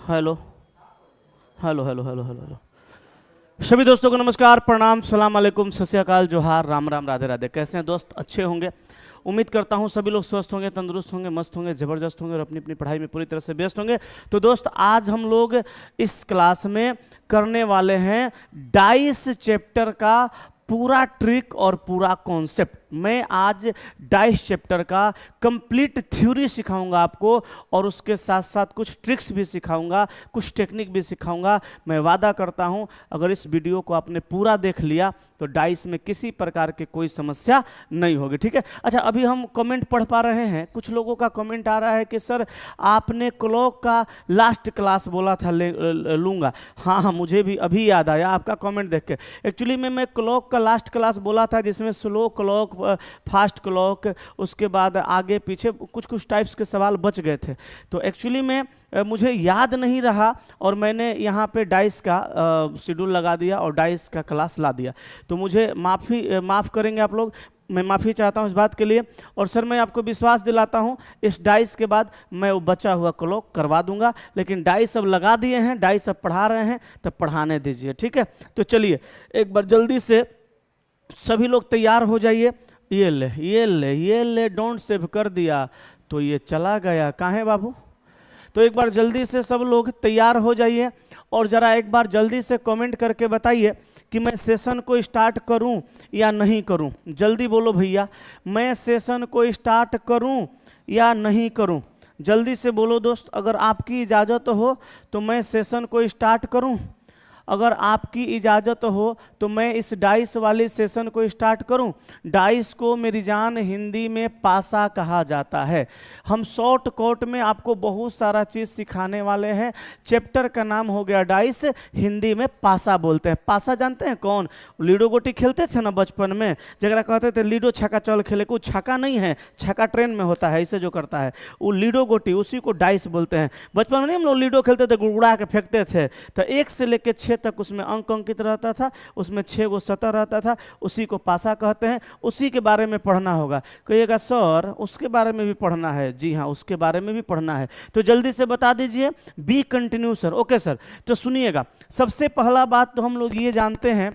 Hello hello hello hello hello hello सभी दोस्तों को नमस्कार, प्रणाम, सलाम अलैकुम, सत श्री अकाल, जोहार, राम राम, राधे राधे। कैसे हैं दोस्त? अच्छे होंगे। उम्मीद करता हूं सभी लोग स्वस्थ होंगे, तंदुरुस्त होंगे, मस्त होंगे, ज़बरदस्त होंगे और अपनी अपनी पढ़ाई में पूरी तरह से व्यस्त होंगे। तो दोस्त, आज हम लोग इस क्लास में करने वाले हैं डाइस चैप्टर का पूरा ट्रिक और पूरा कॉन्सेप्ट। मैं आज डाइस चैप्टर का कंप्लीट थ्योरी सिखाऊंगा आपको और उसके साथ साथ कुछ ट्रिक्स भी सिखाऊंगा, कुछ टेक्निक भी सिखाऊंगा। मैं वादा करता हूं अगर इस वीडियो को आपने पूरा देख लिया तो डाइस में किसी प्रकार की कोई समस्या नहीं होगी। ठीक है? अच्छा, अभी हम कमेंट पढ़ पा रहे हैं। कुछ लोगों का कमेंट आ रहा है कि सर आपने क्लॉक का लास्ट क्लास बोला था लूँगा। हाँ, मुझे भी अभी याद आया आपका कमेंट देख के। एक्चुअली मैं क्लॉक का लास्ट क्लास बोला था जिसमें स्लो क्लॉक, फास्ट क्लॉक, उसके बाद आगे पीछे कुछ टाइप्स के सवाल बच गए थे। तो एक्चुअली में मुझे याद नहीं रहा और मैंने यहाँ पे डाइस का शेड्यूल लगा दिया और डाइस का क्लास ला दिया। तो मुझे माफ़ करेंगे आप लोग, मैं माफ़ी चाहता हूँ इस बात के लिए। और सर मैं आपको विश्वास दिलाता हूँ इस डाइस के बाद मैं वो बचा हुआ क्लॉक करवा दूंगा। लेकिन डाइस अब लगा दिए हैं, डाइस अब पढ़ा रहे हैं, तब पढ़ाने दीजिए। ठीक है? तो चलिए एक बार जल्दी से सभी लोग तैयार हो जाइए। ये ले डोंट सेव कर दिया तो ये चला गया। कहाँ है बाबू? तो एक बार जल्दी से सब लोग तैयार हो जाइए और ज़रा एक बार जल्दी से कमेंट करके बताइए कि मैं सेशन को स्टार्ट करूं या नहीं करूं। जल्दी बोलो भैया, मैं सेशन को स्टार्ट करूं या नहीं करूं? जल्दी से बोलो दोस्त। अगर आपकी इजाज़त हो तो मैं सेशन को स्टार्ट करूं। अगर आपकी इजाज़त हो तो मैं इस डाइस वाले सेशन को स्टार्ट करूं। डाइस को मेरी जान हिंदी में पासा कहा जाता है। हम शॉर्ट कोट में आपको बहुत सारा चीज़ सिखाने वाले हैं। चैप्टर का नाम हो गया डाइस, हिंदी में पासा बोलते हैं। पासा जानते हैं कौन? लीडो गोटी खेलते थे ना बचपन में, जगह कहते थे लीडो छक्का चल खेले। कुछ छक्का नहीं है, छक्का ट्रेन में होता है, इसे जो करता है वो लीडो गोटी, उसी को डाइस बोलते हैं। बचपन में नहीं हम लोग लीडो खेलते थे, गुड़गुड़ा के फेंकते थे। तो 1 से लेकर 6 तक उसमें अंक अंकित रहता था, उसमें 6 गो सतह रहता था, उसी को पासा कहते हैं। उसी के बारे में पढ़ना होगा। कहिएगा सर उसके बारे में भी पढ़ना है? जी हाँ, उसके बारे में भी पढ़ना है। तो जल्दी से बता दीजिए। B continue sir. Okay sir, तो सुनिएगा। सबसे पहला बात तो हम लोग ये जानते हैं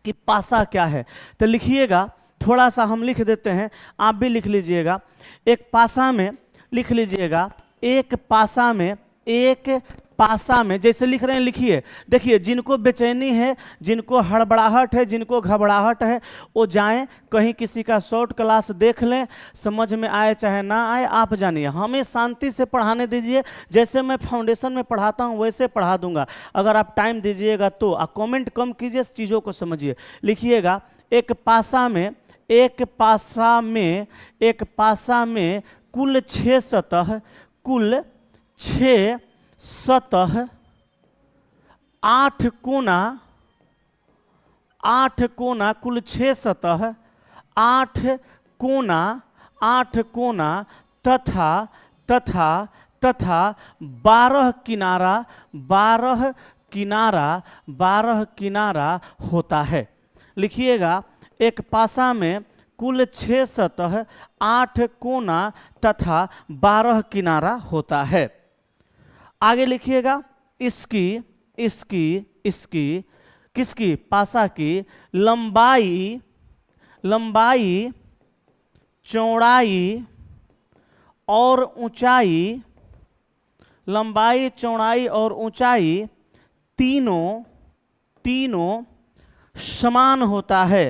कि पासा क्या है। तो लिखिएगा, थोड़ा सा हम लिख देते हैं, आप भी लिख लीजिएगा। एक पासा में लिख लीजिएगा, एक पासा में, एक पासा में, जैसे लिख रहे हैं लिखिए। देखिए, जिनको बेचैनी है, जिनको हड़बड़ाहट है, जिनको घबराहट है, वो जाएं कहीं किसी का शॉर्ट क्लास देख लें, समझ में आए चाहे ना आए, आप जानिए। हमें शांति से पढ़ाने दीजिए। जैसे मैं फाउंडेशन में पढ़ाता हूं वैसे पढ़ा दूंगा, अगर आप टाइम दीजिएगा तो। कमेंट कम कीजिए, चीज़ों को समझिए। लिखिएगा, एक पासा में, एक पासा में, एक पासा में कुल 6 सतह, कुल 6 सतह, 8 कोना, 8 कोना, कुल 6 सतह, 8 कोना, 8 कोना तथा तथा तथा 12 किनारा, 12 किनारा, 12 किनारा होता है। लिखिएगा, एक पासा में कुल 6 सतह, 8 कोना तथा 12 किनारा होता है। आगे लिखिएगा, इसकी इसकी इसकी किसकी? पासा की लंबाई, लंबाई, चौड़ाई और ऊंचाई, लंबाई, चौड़ाई और ऊंचाई तीनों तीनों समान होता है।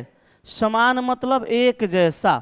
समान मतलब एक जैसा।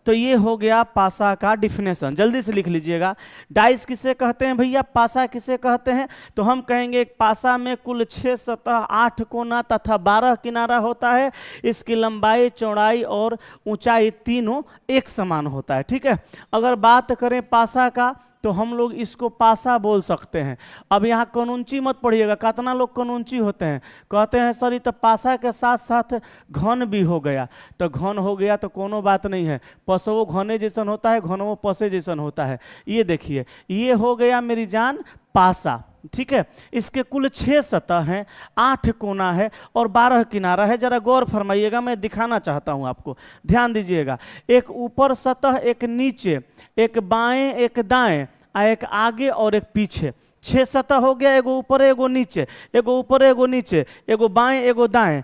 तो ये हो गया पासा का डिफिनेशन। जल्दी से लिख लीजिएगा। डाइस किसे कहते हैं भैया? पासा किसे कहते हैं? तो हम कहेंगे एक पासा में कुल 6 सतह, 8 कोना तथा 12 किनारा होता है। इसकी लंबाई, चौड़ाई और ऊंचाई तीनों एक समान होता है। ठीक है? अगर बात करें पासा का तो हम लोग इसको पासा बोल सकते हैं। अब यहाँ कनूंची मत पढ़िएगा। कितना लोग कनूंची होते हैं, कहते हैं सर ये तो पासा के साथ साथ घन भी हो गया। तो घन हो गया तो कोनो बात नहीं है, पसवो घने जैसन होता है, घनवो पसे जैसन होता है। ये देखिए, ये हो गया मेरी जान पासा। ठीक है? इसके कुल 6 सतह हैं, 8 कोना है और 12 किनारा है। जरा गौर फरमाइएगा, मैं दिखाना चाहता हूं आपको, ध्यान दीजिएगा। एक ऊपर सतह, एक नीचे, एक बाएं, एक दाएं, एक आगे और एक पीछे। 6 सतह हो गया, एगो ऊपर एगो नीचे, एगो ऊपर एगो नीचे, एगो बाएं एगो दाएं,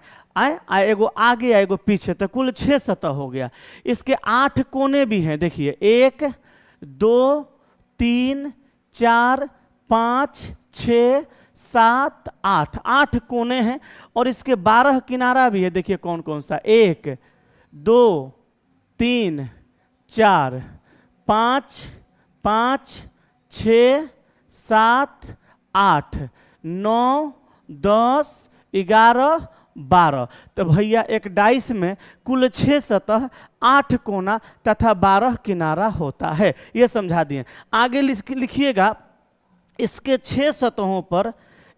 एगो आगे एगो पीछे, तो कुल 6 सतह हो गया। इसके 8 कोने भी हैं, देखिए 1 2 3 4 5 6 7 8, 8 कोने हैं। और इसके 12 किनारा भी है, देखिए कौन कौन सा, 1 2 3 4 5 5 6 7 8 9 10 11 12। तो भैया एक डाइस में कुल 6 सतह, 8 कोना तथा 12 किनारा होता है। ये समझा दिए। आगे लिखिएगा, इसके 6 सतहों पर,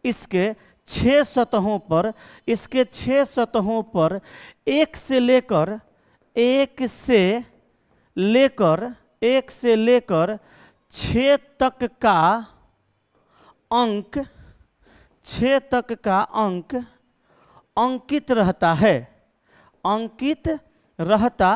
इसके 6 सतहों पर, इसके 6 सतहों पर 1 से लेकर 6 तक का अंक, 6 तक का अंक अंकित रहता है, अंकित रहता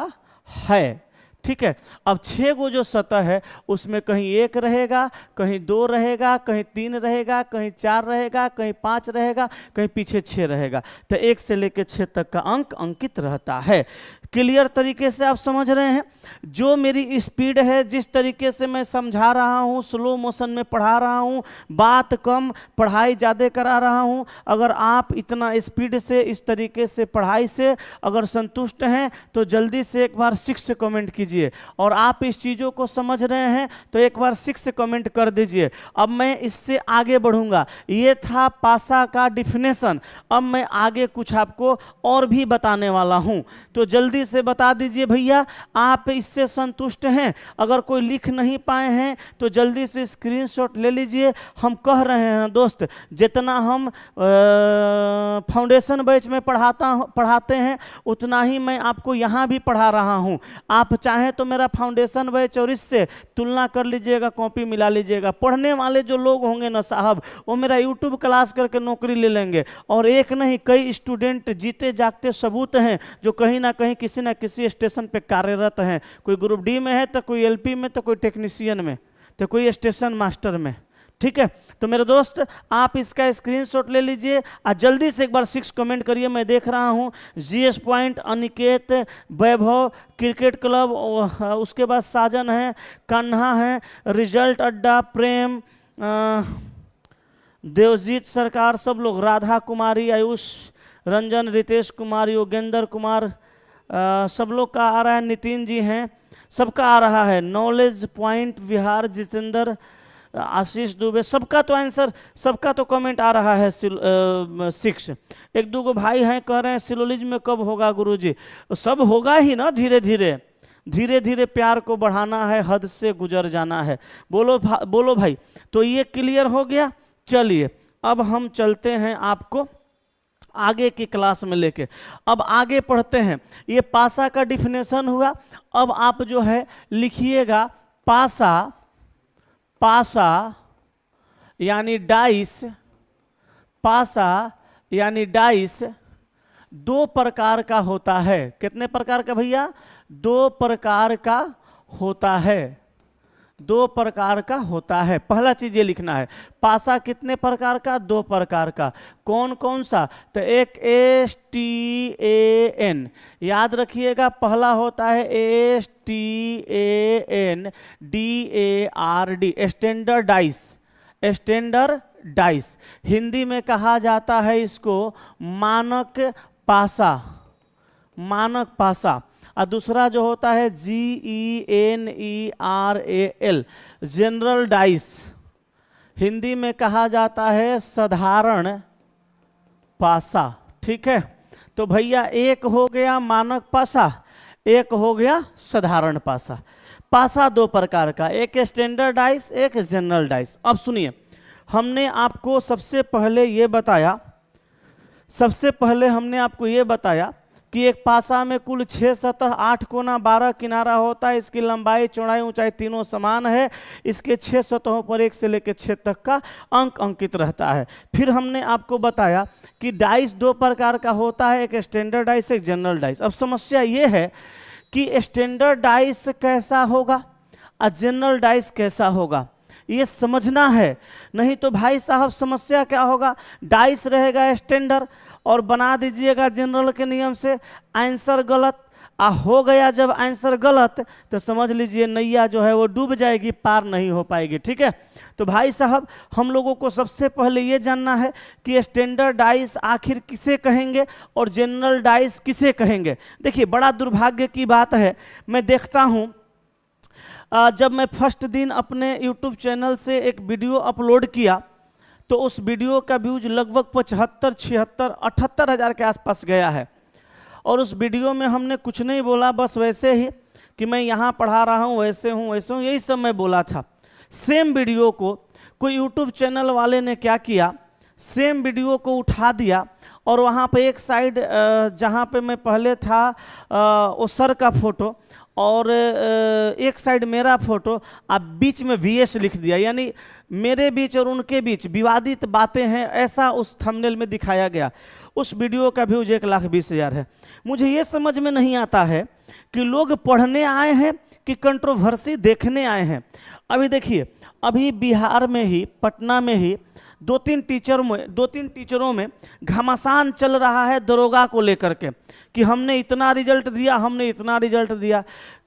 है। ठीक है। अब 6 गो जो सतह है उसमें कहीं 1 रहेगा, कहीं 2 रहेगा, कहीं 3 रहेगा, कहीं 4 रहेगा, कहीं 5 रहेगा, कहीं पीछे 6 रहेगा। तो 1 से लेकर 6 तक का अंक अंकित रहता है। क्लियर तरीके से आप समझ रहे हैं? जो मेरी स्पीड है, जिस तरीके से मैं समझा रहा हूँ, स्लो मोशन में पढ़ा रहा हूँ, बात कम पढ़ाई ज़्यादा करा रहा हूँ, अगर आप इतना स्पीड से, इस तरीके से पढ़ाई से अगर संतुष्ट हैं तो जल्दी से एक बार 6 कमेंट कीजिए। और आप इस चीज़ों को समझ रहे हैं तो एक बार 6 कमेंट कर दीजिए। अब मैं इससे आगे बढ़ूंगा। ये था पासा का डिफिनेशन। अब मैं आगे कुछ आपको और भी बताने वाला हूं, तो जल्दी से बता दीजिए भैया आप इससे संतुष्ट हैं। अगर कोई लिख नहीं पाए हैं तो जल्दी से स्क्रीनशॉट ले लीजिए। हम कह रहे हैं दोस्त, जितना हम फाउंडेशन बैच में पढ़ाते हैं उतना ही मैं आपको यहाँ भी पढ़ा रहा हूँ। आप चाहें तो मेरा फाउंडेशन बैच और इससे तुलना कर लीजिएगा, कॉपी मिला लीजिएगा। पढ़ने वाले जो लोग होंगे ना साहब, वो मेरा यूट्यूब क्लास करके नौकरी ले लेंगे। और एक नहीं, कई स्टूडेंट जीते जागते सबूत हैं जो कहीं ना कहीं किसी ना किसी स्टेशन पे कार्यरत हैं। कोई ग्रुप डी में है, तो कोई एलपी में, तो कोई टेक्नीशियन में, तो कोई स्टेशन मास्टर में। ठीक है। तो मेरे दोस्त आप इसका स्क्रीनशॉट ले लीजिए और जल्दी से एक बार 6 कमेंट करिए। मैं देख रहा हूँ जीएस पॉइंट, अनिकेत, वैभव, क्रिकेट क्लब, उसके बाद साजन है, कान्हा है, रिजल्ट अड्डा, प्रेम, देवजीत सरकार, सब लोग, राधा कुमारी, आयुष रंजन, रितेश कुमार, योगेंद्र कुमार, सब लोग का आ रहा है। नितिन जी हैं, सबका आ रहा है। नॉलेज पॉइंट, विहार, जितेंद्र, आशीष दुबे, सबका तो आंसर, सबका तो कमेंट आ रहा है 6। एक दो गो भाई हैं कह रहे हैं सिलोलिज में कब होगा गुरुजी। सब होगा ही ना, धीरे धीरे, धीरे धीरे प्यार को बढ़ाना है, हद से गुजर जाना है। बोलो भाई। तो ये क्लियर हो गया। चलिए अब हम चलते हैं आपको आगे की क्लास में लेके। अब आगे पढ़ते हैं। ये पासा का डिफिनेशन हुआ। अब आप जो है लिखिएगा पासा, पासा यानी डाइस, पासा यानी डाइस 2 प्रकार का होता है। कितने प्रकार का भैया? 2 प्रकार का होता है। 2 प्रकार का होता है। पहला चीज ये लिखना है, पासा कितने प्रकार का? 2 प्रकार का। कौन कौन सा? तो एक STAN, याद रखिएगा, पहला होता है STANDARD, standard dice, standard dice. Hindi में कहा जाता है इसको मानक पासा, मानक पासा। और दूसरा जो होता है GENERAL, जनरल डाइस। हिंदी में कहा जाता है साधारण पासा। ठीक है। तो भैया एक हो गया मानक पासा, एक हो गया साधारण पासा। पासा 2 प्रकार का, एक स्टैंडर्ड डाइस, एक जनरल डाइस। अब सुनिए, हमने आपको सबसे पहले ये बताया, सबसे पहले हमने आपको ये बताया कि एक पासा में कुल 6 सतह, 8 कोना, 12 किनारा होता है। इसकी लंबाई, चौड़ाई, ऊंचाई तीनों समान है। इसके 6 सतहों पर 1 से लेकर 6 तक का अंक अंकित रहता है। फिर हमने आपको बताया कि डाइस 2 प्रकार का होता है, एक स्टैंडर्ड डाइस, एक जनरल डाइस। अब समस्या ये है कि स्टैंडर्ड डाइस कैसा होगा और जनरल डाइस कैसा होगा। ये समझना है। नहीं तो भाई साहब समस्या क्या होगा, डाइस रहेगा स्टैंडर्ड और बना दीजिएगा जनरल के नियम से, आंसर गलत। हो गया जब आंसर गलत तो समझ लीजिए नैया जो है वो डूब जाएगी, पार नहीं हो पाएगी। ठीक है, तो भाई साहब हम लोगों को सबसे पहले ये जानना है कि स्टैंडर्ड डाइस आखिर किसे कहेंगे और जनरल डाइस किसे कहेंगे। देखिए बड़ा दुर्भाग्य की बात है, मैं देखता हूँ जब मैं फर्स्ट दिन अपने यूट्यूब चैनल से एक वीडियो अपलोड किया तो उस वीडियो का व्यूज लगभग 75, 76, 78 हज़ार के आसपास गया है। और उस वीडियो में हमने कुछ नहीं बोला, बस वैसे ही कि मैं यहाँ पढ़ा रहा हूँ, वैसे हूँ, यही सब मैं बोला था। सेम वीडियो को कोई यूट्यूब चैनल वाले ने क्या किया, सेम वीडियो को उठा दिया और वहाँ पे एक साइड जहाँ पे मैं पहले था वो सर का फोटो और एक साइड मेरा फोटो, अब बीच में VS लिख दिया, यानी मेरे बीच और उनके बीच विवादित बातें हैं, ऐसा उस थंबनेल में दिखाया गया। उस वीडियो का व्यूज 1,20,000 है। मुझे ये समझ में नहीं आता है कि लोग पढ़ने आए हैं कि कंट्रोवर्सी देखने आए हैं। अभी देखिए, अभी बिहार में ही, पटना में ही दो तीन टीचरों में घमासान चल रहा है दरोगा को लेकर के कि हमने इतना रिजल्ट दिया, हमने इतना रिजल्ट दिया।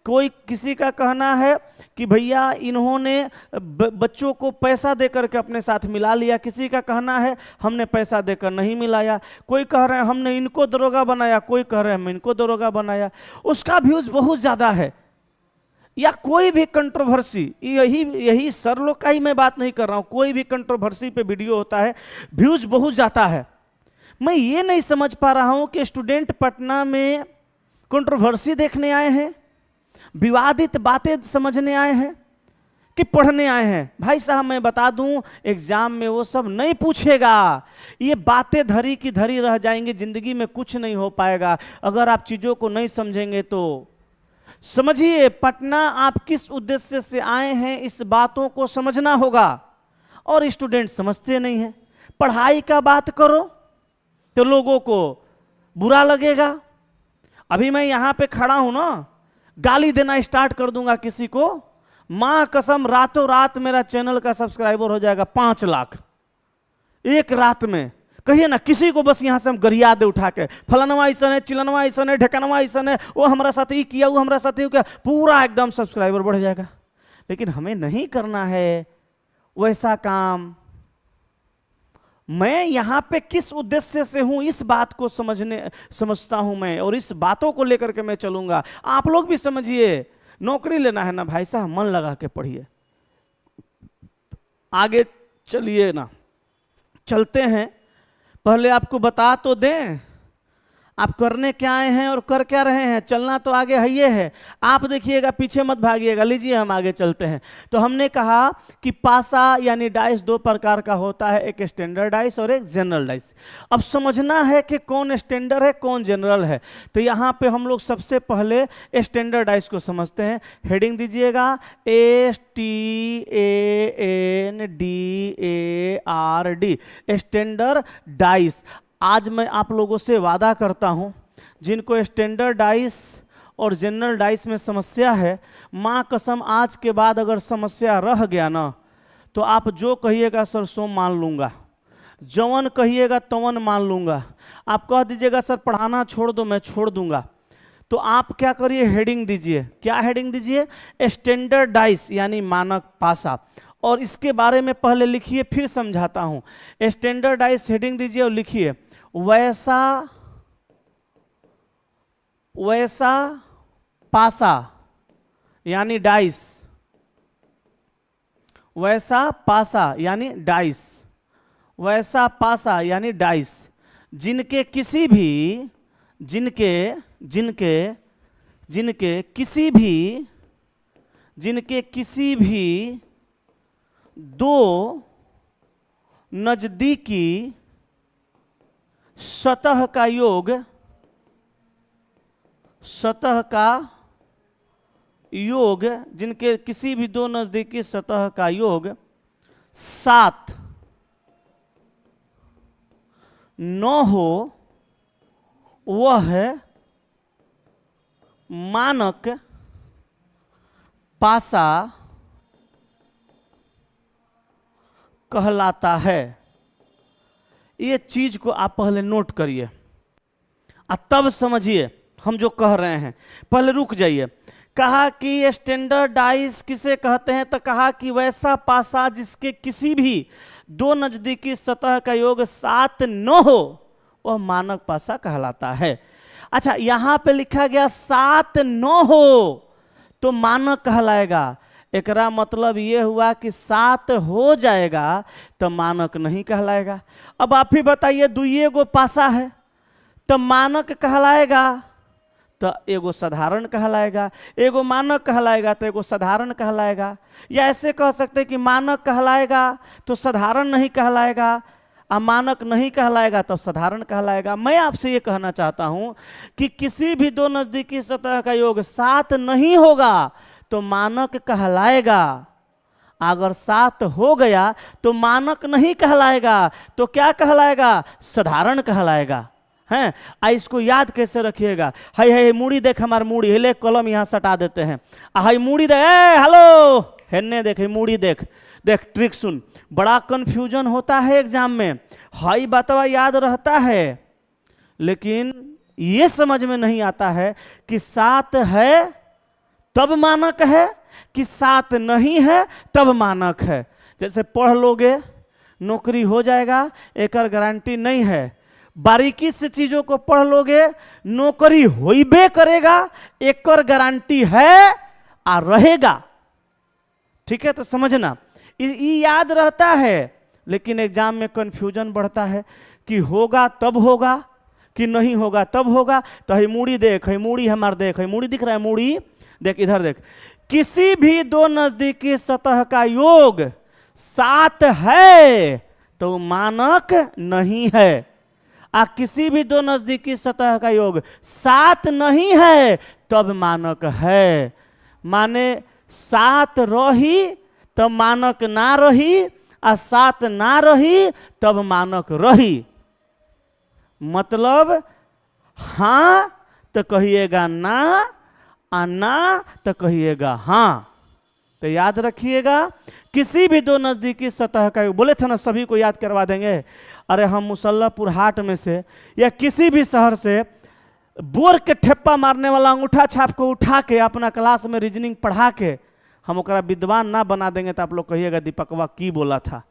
कोई किसी का कहना है कि भैया इन्होंने बच्चों को पैसा देकर के अपने साथ मिला लिया, किसी का कहना है हमने पैसा देकर नहीं मिलाया, कोई कह रहे हैं हमने इनको दरोगा बनाया, कोई कह रहे हैं हम इनको दरोगा बनाया। उसका व्यूज बहुत ज़्यादा है। या कोई भी कंट्रोवर्सी, यही सर लोग का ही मैं बात नहीं कर रहा हूं, कोई भी कंट्रोवर्सी पे वीडियो होता है व्यूज बहुत जाता है। मैं ये नहीं समझ पा रहा हूं कि स्टूडेंट पटना में कंट्रोवर्सी देखने आए हैं, विवादित बातें समझने आए हैं कि पढ़ने आए हैं। भाई साहब मैं बता दूं, एग्जाम में वो सब नहीं पूछेगा, ये बातें धरी की धरी रह जाएंगी, जिंदगी में कुछ नहीं हो पाएगा अगर आप चीजों को नहीं समझेंगे। तो समझिए, पटना आप किस उद्देश्य से आए हैं इस बातों को समझना होगा, और स्टूडेंट समझते नहीं हैं। पढ़ाई का बात करो तो लोगों को बुरा लगेगा। अभी मैं यहां पे खड़ा हूं ना, गाली देना स्टार्ट कर दूंगा किसी को, मां कसम रातों रात मेरा चैनल का सब्सक्राइबर हो जाएगा 5 लाख एक रात में। कहिए ना किसी को, बस यहां से हम गरिया दे उठा के, फलानवा ऐसा है, चिलनवा ऐसा है, ढकनवा ऐसा है, वो हमारा साथ ही किया, वो हमारा साथ ही किया, पूरा एकदम सब्सक्राइबर बढ़ जाएगा। लेकिन हमें नहीं करना है वैसा काम। मैं यहां पे किस उद्देश्य से हूं इस बात को समझता हूं मैं, और इस बातों को लेकर के मैं चलूंगा। आप लोग भी समझिए, नौकरी लेना है ना भाई साहब, मन लगा के पढ़िए, आगे चलिए ना। चलते हैं, पहले आपको बता तो दें आप करने क्या आए हैं और कर क्या रहे हैं। चलना तो आगे है, ये है, आप देखिएगा, पीछे मत भागिएगा। लीजिए हम आगे चलते हैं। तो हमने कहा कि पासा यानी डाइस 2 प्रकार का होता है, एक स्टैंडर्ड डाइस और एक जनरल डाइस। अब समझना है कि कौन स्टैंडर्ड है कौन जनरल है। तो यहाँ पे हम लोग सबसे पहले स्टैंडर्ड डाइस को समझते हैं। हेडिंग दीजिएगा STANDARD, स्टैंडर्ड डाइस। आज मैं आप लोगों से वादा करता हूं, जिनको स्टैंडर्ड डाइस और जनरल डाइस में समस्या है, मां कसम आज के बाद अगर समस्या रह गया ना तो आप जो कहिएगा सर सो मान लूंगा, जवन कहिएगा तवन मान लूंगा। आप कह दीजिएगा सर पढ़ाना छोड़ दो, मैं छोड़ दूंगा। तो आप क्या करिए, हेडिंग दीजिए। क्या हेडिंग दीजिए? स्टैंडर्ड डाइस यानी मानक पासा। और इसके बारे में पहले लिखिए, फिर समझाता हूं। स्टैंडर्ड डाइस हेडिंग दीजिए और लिखिए वैसा पासा यानी डाइस, वैसा पासा यानी डाइस, वैसा पासा यानी डाइस जिनके किसी भी जिनके किसी भी 2 नजदीकी सतह का योग, जिनके किसी भी 2 नजदीकी सतह का योग 7 9 हो, वह मानक पासा कहलाता है, ये चीज को आप पहले नोट करिए और तब समझिए हम जो कह रहे हैं। पहले रुक जाइए। कहा कि स्टैंडर्डाइज किसे कहते हैं, तो कहा कि वैसा पासा जिसके किसी भी दो नजदीकी सतह का योग 7 न हो, वह मानक पासा कहलाता है। अच्छा, यहां पे लिखा गया 7 न हो तो मानक कहलाएगा। एकरा मतलब ये हुआ कि 7 हो जाएगा तो मानक नहीं कहलाएगा। अब आप ही बताइए, दुइये गो पासा है तो मानक कहलाएगा तो एगो साधारण कहलाएगा, एगो मानक कहलाएगा तो एगो साधारण कहलाएगा। या ऐसे कह सकते हैं कि मानक कहलाएगा तो साधारण नहीं कहलाएगा, और मानक नहीं कहलाएगा तो साधारण कहलाएगा। मैं आपसे ये कहना चाहता हूं कि किसी भी दो नजदीकी सतह का योग 7 नहीं होगा तो मानक कहलाएगा। अगर 7 हो गया तो मानक नहीं कहलाएगा, तो क्या कहलाएगा? साधारण कहलाएगा। हैं, इसको याद कैसे रखिएगा? हाय हाय मूड़ी देख, हमार मूड़ी हिले, कलम यहाँ सटा देते हैं। हाय मूड़ी देख, हेलो हेन्ने देख, मूड़ी देख, देख ट्रिक सुन। बड़ा कंफ्यूजन होता है एग्जाम में, हाई बातवा याद रहता है लेकिन ये समझ में नहीं आता है कि 7 है तब मानक है कि 7 नहीं है तब मानक है। जैसे पढ़ लोगे नौकरी हो जाएगा, एक गारंटी नहीं है। बारीकी से चीजों को पढ़ लोगे नौकरी होइबे करेगा, एक गारंटी है और रहेगा। ठीक है, तो समझना ये याद रहता है, लेकिन एग्जाम में कंफ्यूजन बढ़ता है कि होगा तब होगा कि नहीं होगा तब होगा। तो है मूड़ी देख, है मूड़ी हमार देख, है मूड़ी दिख रहा है, मूड़ी देख, इधर देख। किसी भी दो नजदीकी सतह का योग 7 है तो मानक नहीं है, और किसी भी दो नजदीकी सतह का योग 7 नहीं है तब मानक है। माने 7 रही तब मानक ना रही, और 7 ना रही तब मानक रही। मतलब हां तो कहिएगा ना, और ना तो कहिएगा हां। तो याद रखिएगा, किसी भी दो नजदीकी सतह का, बोले थे ना सभी को याद करवा देंगे। अरे हम मुसल्लापुर हाट में से या किसी भी शहर से बोर के ठेप्पा मारने वाला अंगूठा छाप को उठा के अपना क्लास में रीजनिंग पढ़ा के हम ओकरा विद्वान ना बना देंगे तो आप लोग कहिएगा दीपकवा की बोला था।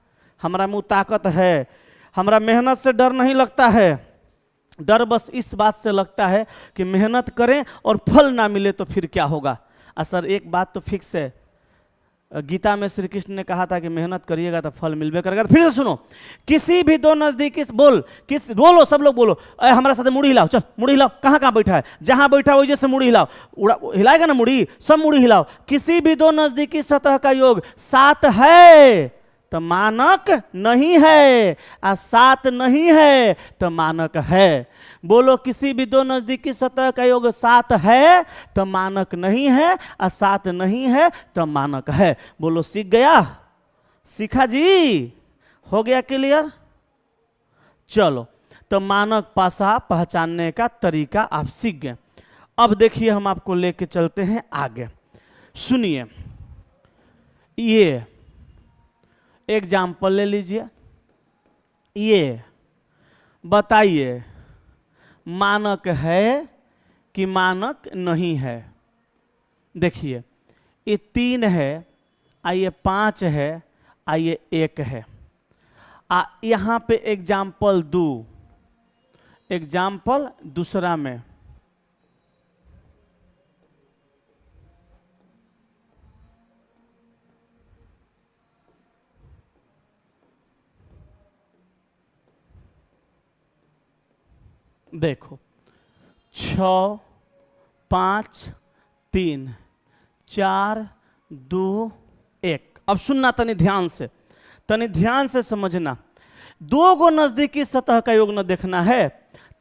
हमारा मुंह ताकत है, हमारा मेहनत से डर नहीं लगता है। डर बस इस बात से लगता है कि मेहनत करें और फल ना मिले तो फिर क्या होगा। सर एक बात तो फिक्स है, गीता में श्री कृष्ण ने कहा था कि मेहनत करिएगा तो फल मिलबे करेगा। तो फिर से सुनो, किसी भी दो नजदीकी, बोलो सब लोग बोलो, हमारे साथ मुड़ी हिलाओ, चल मुड़ी हिलाओ। कहाँ कहाँ बैठा है? जहां बैठा वही जैसे मुड़ी हिलाओ, हिलाएगा ना मुड़ी, सब मुड़ी हिलाओ। किसी भी दो नजदीकी सतह का योग 7 है तो मानक नहीं है, और 7 नहीं है तो मानक है। बोलो, किसी भी दो नजदीकी सतह का योग 7 है तो मानक नहीं है, और 7 नहीं है तो मानक है। बोलो, सीख गया? सीखा जी? हो गया क्लियर? चलो, तो मानक पासा पहचानने का तरीका आप सीख गए। अब देखिए हम आपको लेके चलते हैं आगे। सुनिए, ये एग्जाम्पल ले लीजिए। ये बताइए मानक है कि मानक नहीं है? देखिए, ये 3 है, आइए 5 है, आइए 1 है। यहां पे एग्जाम्पल दो, एग्जाम्पल दूसरा में देखो, 6 5 3 4 2 1। अब सुनना तनी ध्यान से समझना। 2 गो नजदीकी सतह का योग न देखना है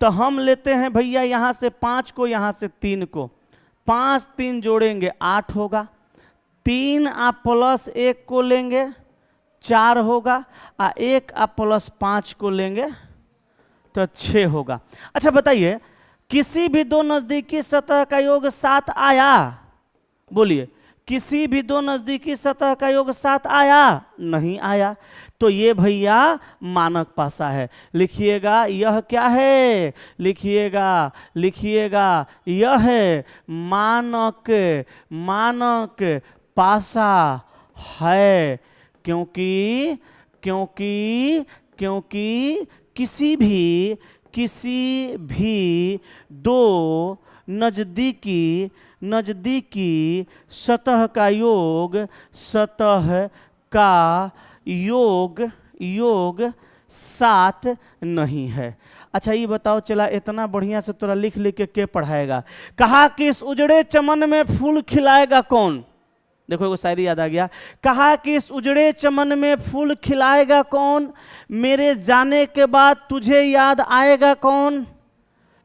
तो हम लेते हैं भैया यहां से 5 को, यहां से 3 को। 5 3 जोड़ेंगे 8 होगा, 3 आप प्लस 1 को लेंगे 4 होगा, और 1 आप प्लस 5 को लेंगे तो 6 होगा। अच्छा बताइए, किसी भी दो नजदीकी सतह का योग 7 आया? बोलिए, किसी भी दो नजदीकी सतह का योग 7 आया? नहीं आया। तो ये भैया मानक पासा है। लिखिएगा यह क्या है, लिखिएगा लिखिएगा यह है मानक, मानक पासा है। क्योंकि क्योंकि क्योंकि किसी भी दो नजदीकी सतह का योग, सतह का योग 7 नहीं है। अच्छा ये बताओ, चला इतना बढ़िया से तोरा लिख लिख के पढ़ाएगा। कहा कि इस उजड़े चमन में फूल खिलाएगा कौन? देखो एगो शायरी याद आ गया। कहा कि इस उजड़े चमन में फूल खिलाएगा कौन, मेरे जाने के बाद तुझे याद आएगा कौन?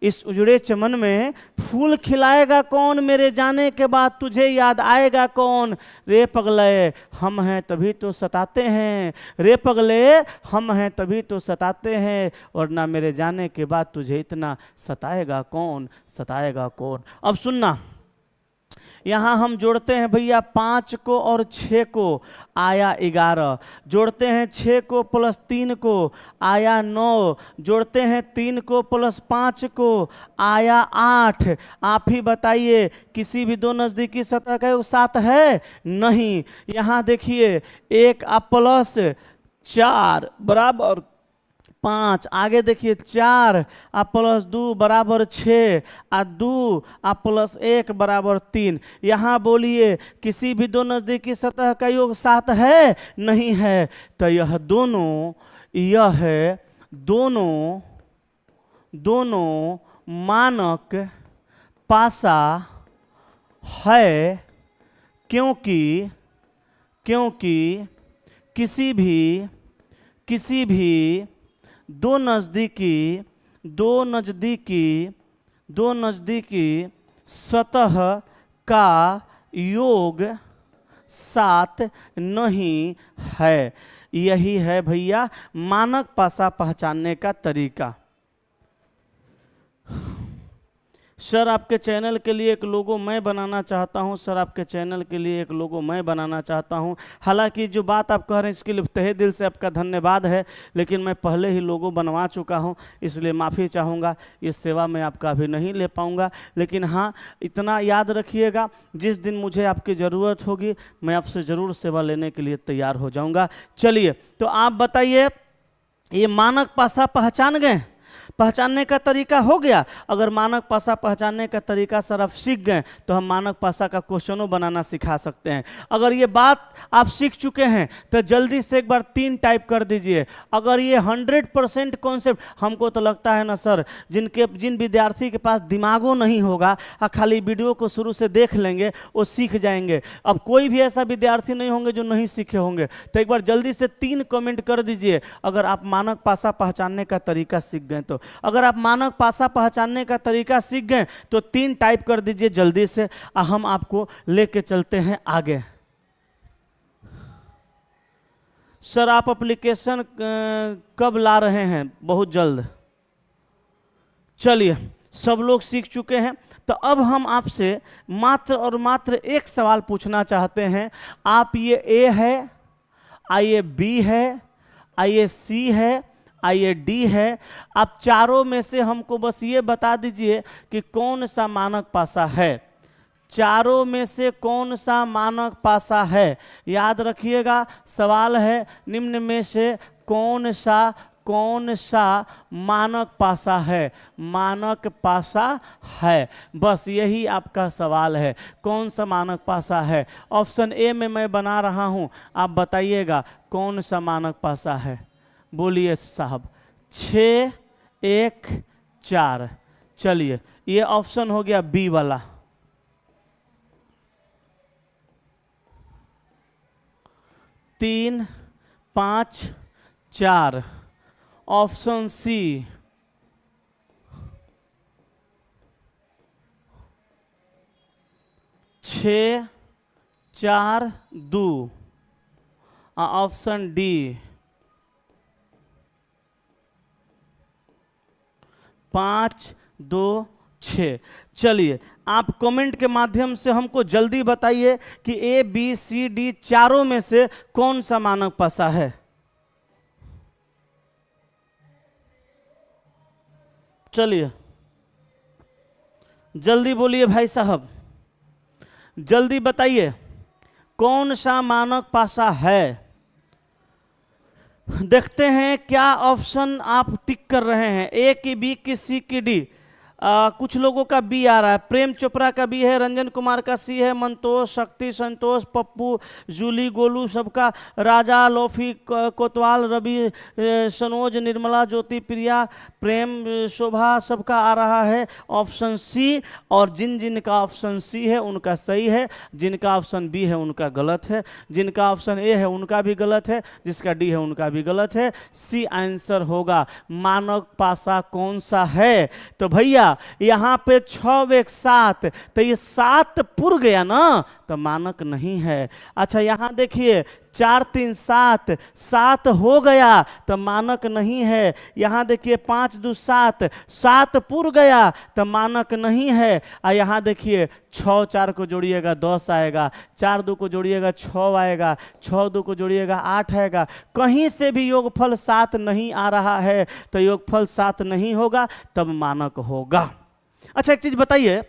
इस उजड़े चमन में फूल खिलाएगा कौन, मेरे जाने के बाद तुझे याद आएगा कौन? रे पगले हम हैं तभी तो सताते हैं, रे पगले हम हैं तभी तो सताते हैं, और ना मेरे जाने के बाद तुझे इतना सताएगा कौन, सताएगा कौन? अब सुनना, यहाँ हम जोड़ते हैं भैया 5 को और 6 को, आया 11। जोड़ते हैं 6 को प्लस 3 को, आया 9। जोड़ते हैं 3 को प्लस 5 को, आया 8। आप ही बताइए किसी भी दो नज़दीकी सतह का योग 7 है? नहीं। यहाँ देखिए 1 प्लस 4 बराबर 5, आगे देखिए 4 प्लस 2 बराबर 6, 2 प्लस 1 बराबर 3। यहाँ बोलिए किसी भी दो नज़दीकी सतह का योग 7 है? नहीं है। तो यह दोनों मानक पासा है। क्योंकि किसी भी दो नज़दीकी सतह का योग 7 नहीं है। यही है भैया मानक पासा पहचानने का तरीका। सर आपके चैनल के लिए एक लोगो मैं बनाना चाहता हूं, सर आपके चैनल के लिए एक लोगो मैं बनाना चाहता हूं। हालांकि जो बात आप कह रहे हैं इसके लिए तहे दिल से आपका धन्यवाद है, लेकिन मैं पहले ही लोगो बनवा चुका हूं, इसलिए माफ़ी चाहूँगा। इस सेवा में आपका अभी नहीं ले पाऊँगा। लेकिन हाँ, इतना याद रखिएगा, जिस दिन मुझे आपकी ज़रूरत होगी मैं आपसे ज़रूर सेवा लेने के लिए तैयार हो जाऊँगा। चलिए, तो आप बताइए, ये मानक पासा पहचान गए? पहचानने का तरीका हो गया। अगर मानक पासा पहचानने का तरीका सर आप सीख गए तो हम मानक पासा का क्वेश्चनों बनाना सिखा सकते हैं। अगर ये बात आप सीख चुके हैं तो जल्दी से एक बार 3 टाइप कर दीजिए। अगर ये 100% कॉन्सेप्ट, हमको तो लगता है ना सर, जिन विद्यार्थी के पास दिमागो नहीं होगा खाली वीडियो को शुरू से देख लेंगे वो सीख जाएंगे। अब कोई भी ऐसा विद्यार्थी नहीं होंगे जो नहीं सीखे होंगे। तो एक बार जल्दी से 3 कमेंट कर दीजिए अगर आप मानक पासा पहचानने का तरीका सीख गए तो। अगर आप मानक पासा पहचानने का तरीका सीख गए तो 3 टाइप कर दीजिए जल्दी से, हम आपको लेके चलते हैं आगे। सर आप एप्लीकेशन कब ला रहे हैं? बहुत जल्द। चलिए, सब लोग सीख चुके हैं तो अब हम आपसे मात्र और मात्र एक सवाल पूछना चाहते हैं। आप ये ए है, आइए बी है, आइए सी है, आइए डी है, आप चारों में से हमको बस ये बता दीजिए कि कौन सा मानक पासा है। चारों में से कौन सा मानक पासा है? याद रखिएगा, सवाल है निम्न में से कौन सा मानक पासा है? मानक पासा है, बस यही आपका सवाल है, कौन सा मानक पासा है। ऑप्शन ए में मैं बना रहा हूं, आप बताइएगा कौन सा मानक पासा है। बोलिए साहब। 6, 1, 4। चलिए, ये ऑप्शन हो गया बी वाला। तीन, 5, 4। Option C 6, 4, 2। Option D 5, 2, 6। चलिए आप कमेंट के माध्यम से हमको जल्दी बताइए कि ए बी सी डी चारों में से कौन सा मानक पासा है। चलिए जल्दी बोलिए भाई साहब, जल्दी बताइए कौन सा मानक पासा है। देखते हैं क्या ऑप्शन आप टिक कर रहे हैं, ए की, बी की, सी की, डी। कुछ लोगों का बी आ रहा है, प्रेम चोपड़ा का बी है, रंजन कुमार का सी है, मंतोष, शक्ति, संतोष, पप्पू, जूली, गोलू सबका, राजा, लोफी, कोतवाल, रवि, सनोज, निर्मला, ज्योति, प्रिया, प्रेम, शोभा सबका आ रहा है ऑप्शन सी। और जिन जिन का ऑप्शन सी है उनका सही है, जिनका ऑप्शन बी है उनका गलत है, जिनका ऑप्शन ए है उनका भी गलत है, जिसका डी है उनका भी गलत है। सी आंसर होगा। मानक पासा कौन सा है? तो भैया यहां पे 6 एक 7, तो ये 7 पुर गया ना, तो मानक नहीं है। अच्छा यहां देखिए 4 3 7, 7 हो गया तो मानक नहीं है। यहां देखिए 5 2 7, 7 पुर गया तो मानक नहीं है। और यहां देखिए 6 4 को जोड़िएगा 10 आएगा, 4 2 को जोड़िएगा 6 आएगा, 6 2 को जोड़िएगा 8 आएगा। कहीं से भी योगफल 7 नहीं आ रहा है, तो योगफल 7 नहीं होगा, तब मानक होगा। अच्छा एक चीज बताइए,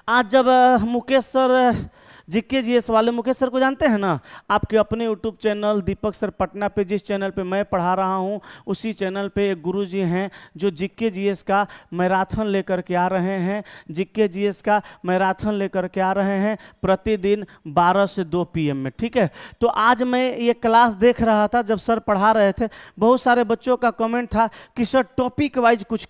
आज जब मुकेश सर जीके जीएस वाले, मुकेश सर को जानते हैं ना, आपके अपने यूट्यूब चैनल दीपक सर पटना पे, जिस चैनल पे मैं पढ़ा रहा हूँ उसी चैनल पे एक गुरुजी हैं जो जीके जीएस का मैराथन लेकर के आ रहे हैं। जीके जीएस का मैराथन लेकर के आ रहे हैं प्रतिदिन 12 से 2 PM में, ठीक है। तो आज मैं ये क्लास देख रहा था, जब सर पढ़ा रहे थे, बहुत सारे बच्चों का कमेंट था कि सर टॉपिक वाइज कुछ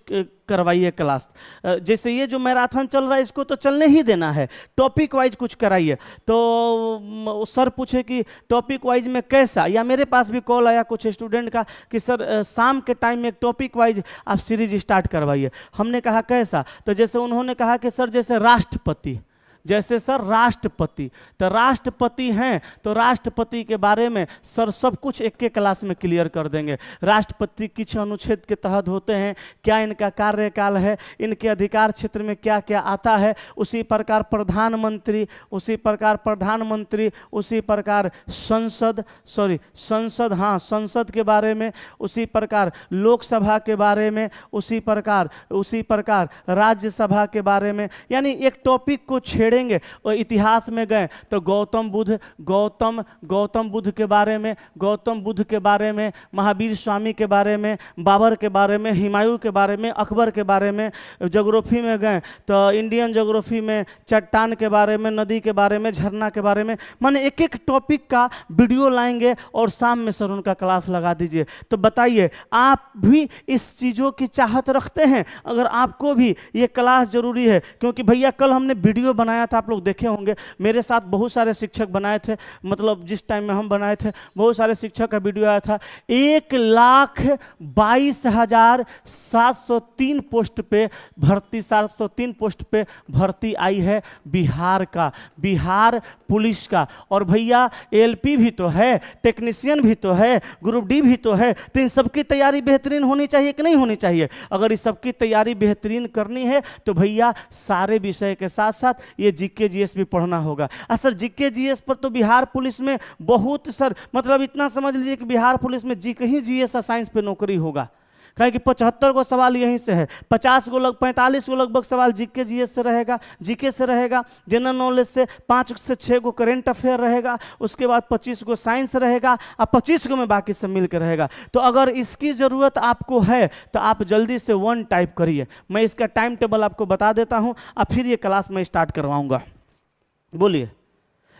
करवाइए क्लास। जैसे ये जो मैराथन चल रहा है इसको तो चलने ही देना है, टॉपिक वाइज कुछ कराइए। तो सर पूछे कि टॉपिक वाइज में कैसा, या मेरे पास भी कॉल आया कुछ स्टूडेंट का कि सर शाम के टाइम में एक टॉपिक वाइज आप सीरीज स्टार्ट करवाइए। हमने कहा कैसा, तो जैसे उन्होंने कहा कि सर जैसे राष्ट्रपति, जैसे सर राष्ट्रपति, तो राष्ट्रपति हैं तो राष्ट्रपति के बारे में सर सब कुछ एक एक क्लास में क्लियर कर देंगे। राष्ट्रपति किस अनुच्छेद के तहत होते हैं, क्या इनका कार्यकाल है, इनके अधिकार क्षेत्र में क्या क्या आता है। उसी प्रकार प्रधानमंत्री, उसी प्रकार प्रधानमंत्री, उसी प्रकार संसद, संसद के बारे में, उसी प्रकार लोकसभा के बारे में, उसी प्रकार राज्यसभा के बारे में। यानी एक टॉपिक को छेड़े और इतिहास में गए तो गौतम बुद्ध के बारे में, महावीर स्वामी के बारे में, बाबर के बारे में, हुमायूं के बारे में, अकबर के बारे में। ज्योग्राफी में गए तो इंडियन ज्योग्राफी में चट्टान के बारे में, नदी के बारे में, झरना के बारे में। माने एक एक टॉपिक का वीडियो लाएंगे और शाम में सर उनका क्लास लगा दीजिए। तो बताइए आप भी इस चीज़ों की चाहत रखते हैं? अगर आपको भी ये क्लास जरूरी है, क्योंकि भैया कल हमने वीडियो बनाया था, आप लोग देखे होंगे, मेरे साथ बहुत सारे शिक्षक बनाए थे, मतलब जिस टाइम में हम बनाए थे बहुत सारे शिक्षक का वीडियो आया था। 1,22,703 पोस्ट पे भर्ती, 703 पोस्ट पे भर्ती आई है बिहार का, बिहार पुलिस का। और भैया एलपी भी तो है, टेक्नीशियन भी तो है, ग्रुप डी भी तो है। तो इन सबकी तैयारी बेहतरीन होनी चाहिए कि नहीं होनी चाहिए? अगर इस सबकी तैयारी बेहतरीन करनी है तो भैया सारे विषय के साथ साथ ये जीके जीएस भी पढ़ना होगा। सर जीके जीएस पर तो बिहार पुलिस में बहुत, सर मतलब इतना समझ लीजिए कि बिहार पुलिस में जीके ही जीएस और साइंस पे नौकरी होगा। कहे कि 75 को सवाल यहीं से है, 45 को लगभग सवाल जीके जीएस से रहेगा, जीके से रहेगा, जनरल नॉलेज से 5 से 6 को करेंट अफेयर रहेगा, उसके बाद 25 को साइंस रहेगा और 25 को में बाकी सब मिलकर रहेगा। तो अगर इसकी ज़रूरत आपको है तो आप जल्दी से 1 टाइप करिए। मैं इसका टाइम टेबल आपको बता देता हूँ और फिर ये क्लास में स्टार्ट करवाऊँगा। बोलिए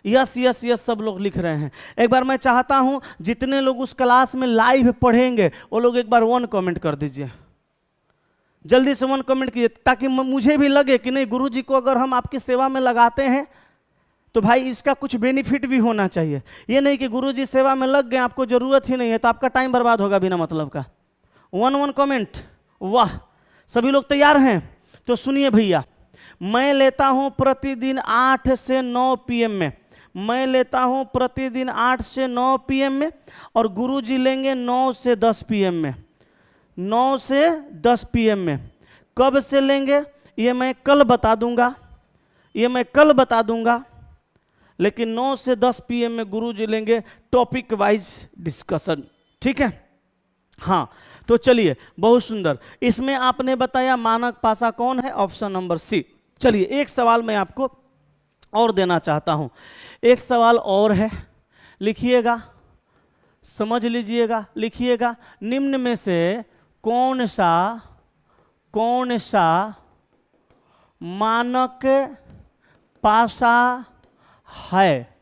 यस यस यस, सब लोग लिख रहे हैं। एक बार मैं चाहता हूं जितने लोग उस क्लास में लाइव पढ़ेंगे वो लोग एक बार 1 कमेंट कर दीजिए, जल्दी से 1 कमेंट कीजिए, ताकि मुझे भी लगे कि नहीं गुरुजी को अगर हम आपकी सेवा में लगाते हैं तो भाई इसका कुछ बेनिफिट भी होना चाहिए। ये नहीं कि गुरुजी सेवा में लग गए, आपको जरूरत ही नहीं है तो आपका टाइम बर्बाद होगा बिना मतलब का। 1 कमेंट, वाह। सभी लोग तैयार हैं? तो सुनिए भैया, मैं लेता हूं प्रतिदिन 8 से 9 PM में, मैं लेता हूं प्रतिदिन 8 से 9 PM में, और गुरुजी लेंगे 9 से 10 PM में, 9 से 10 PM में। कब से लेंगे? ये मैं कल बता दूंगा, ये मैं कल बता दूंगा, लेकिन 9 से 10 PM में गुरुजी लेंगे टॉपिक वाइज डिस्कशन, ठीक है। हाँ, तो चलिए, बहुत सुंदर। इसमें आपने बताया मानक पासा कौन है, ऑप्शन नंबर सी। चलिए एक सवाल मैं आपको और देना चाहता हूं, एक सवाल और है, लिखिएगा, समझ लीजिएगा, लिखिएगा। निम्न में से कौन सा मानक पासा है?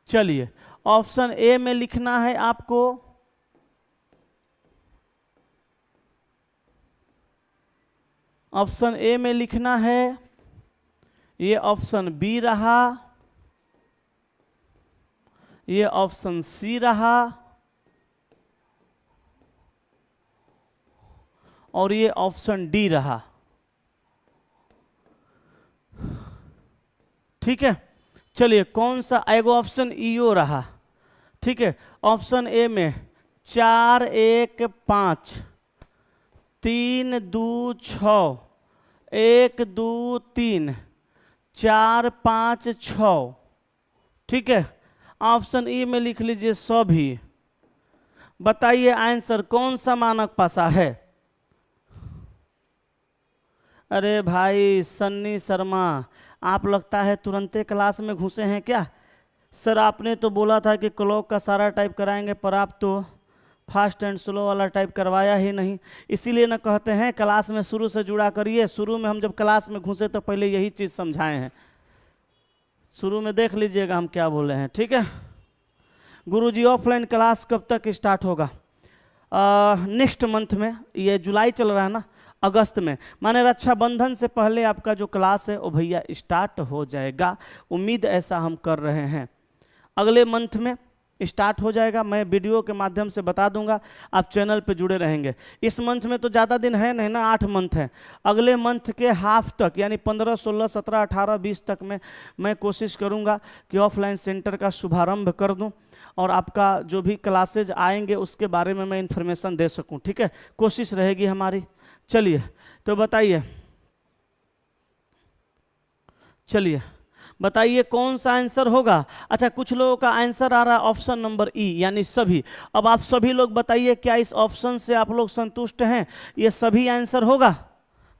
चलिए ऑप्शन ए में लिखना है आपको, ऑप्शन ए में लिखना है, ये ऑप्शन बी रहा, ये ऑप्शन सी रहा, और ये ऑप्शन डी रहा, ठीक है। चलिए कौन सा, एगो ऑप्शन ईओ रहा, ठीक है। ऑप्शन ए में 4 1 5 3 2 6 1 2 3 4 5 6, ठीक है। ऑप्शन ई में लिख लीजिए सभी। बताइए आंसर कौन सा मानक पासा है? अरे भाई सन्नी शर्मा, आप लगता है तुरंते क्लास में घुसे हैं क्या? सर आपने तो बोला था कि क्लॉक का सारा टाइप कराएंगे, पर आप तो फास्ट एंड स्लो वाला टाइप करवाया ही नहीं। इसीलिए ना कहते हैं क्लास में शुरू से जुड़ा करिए। शुरू में हम जब क्लास में घुसे तो पहले यही चीज़ समझाए हैं, शुरू में देख लीजिएगा हम क्या बोले हैं, ठीक है। गुरुजी ऑफलाइन क्लास कब तक स्टार्ट होगा? नेक्स्ट मंथ में, ये जुलाई चल रहा है ना, अगस्त में, माने रक्षाबंधन से पहले आपका जो क्लास है वो भैया स्टार्ट हो जाएगा। उम्मीद ऐसा हम कर रहे हैं, अगले मंथ में स्टार्ट हो जाएगा। मैं वीडियो के माध्यम से बता दूंगा, आप चैनल पे जुड़े रहेंगे। इस मंथ में तो ज़्यादा दिन है नहीं ना, 8 मंथ है। अगले मंथ के हाफ तक यानी 15 16 17 18 20 तक में मैं कोशिश करूंगा कि ऑफलाइन सेंटर का शुभारंभ कर दूं और आपका जो भी क्लासेज आएंगे उसके बारे में मैं इन्फॉर्मेशन दे सकूं, ठीक है, कोशिश रहेगी हमारी। चलिए तो बताइए, चलिए बताइए कौन सा आंसर होगा। अच्छा, कुछ लोगों का आंसर आ रहा है ऑप्शन नंबर ई यानी सभी। अब आप सभी लोग बताइए क्या इस ऑप्शन से आप लोग संतुष्ट हैं? ये सभी आंसर होगा?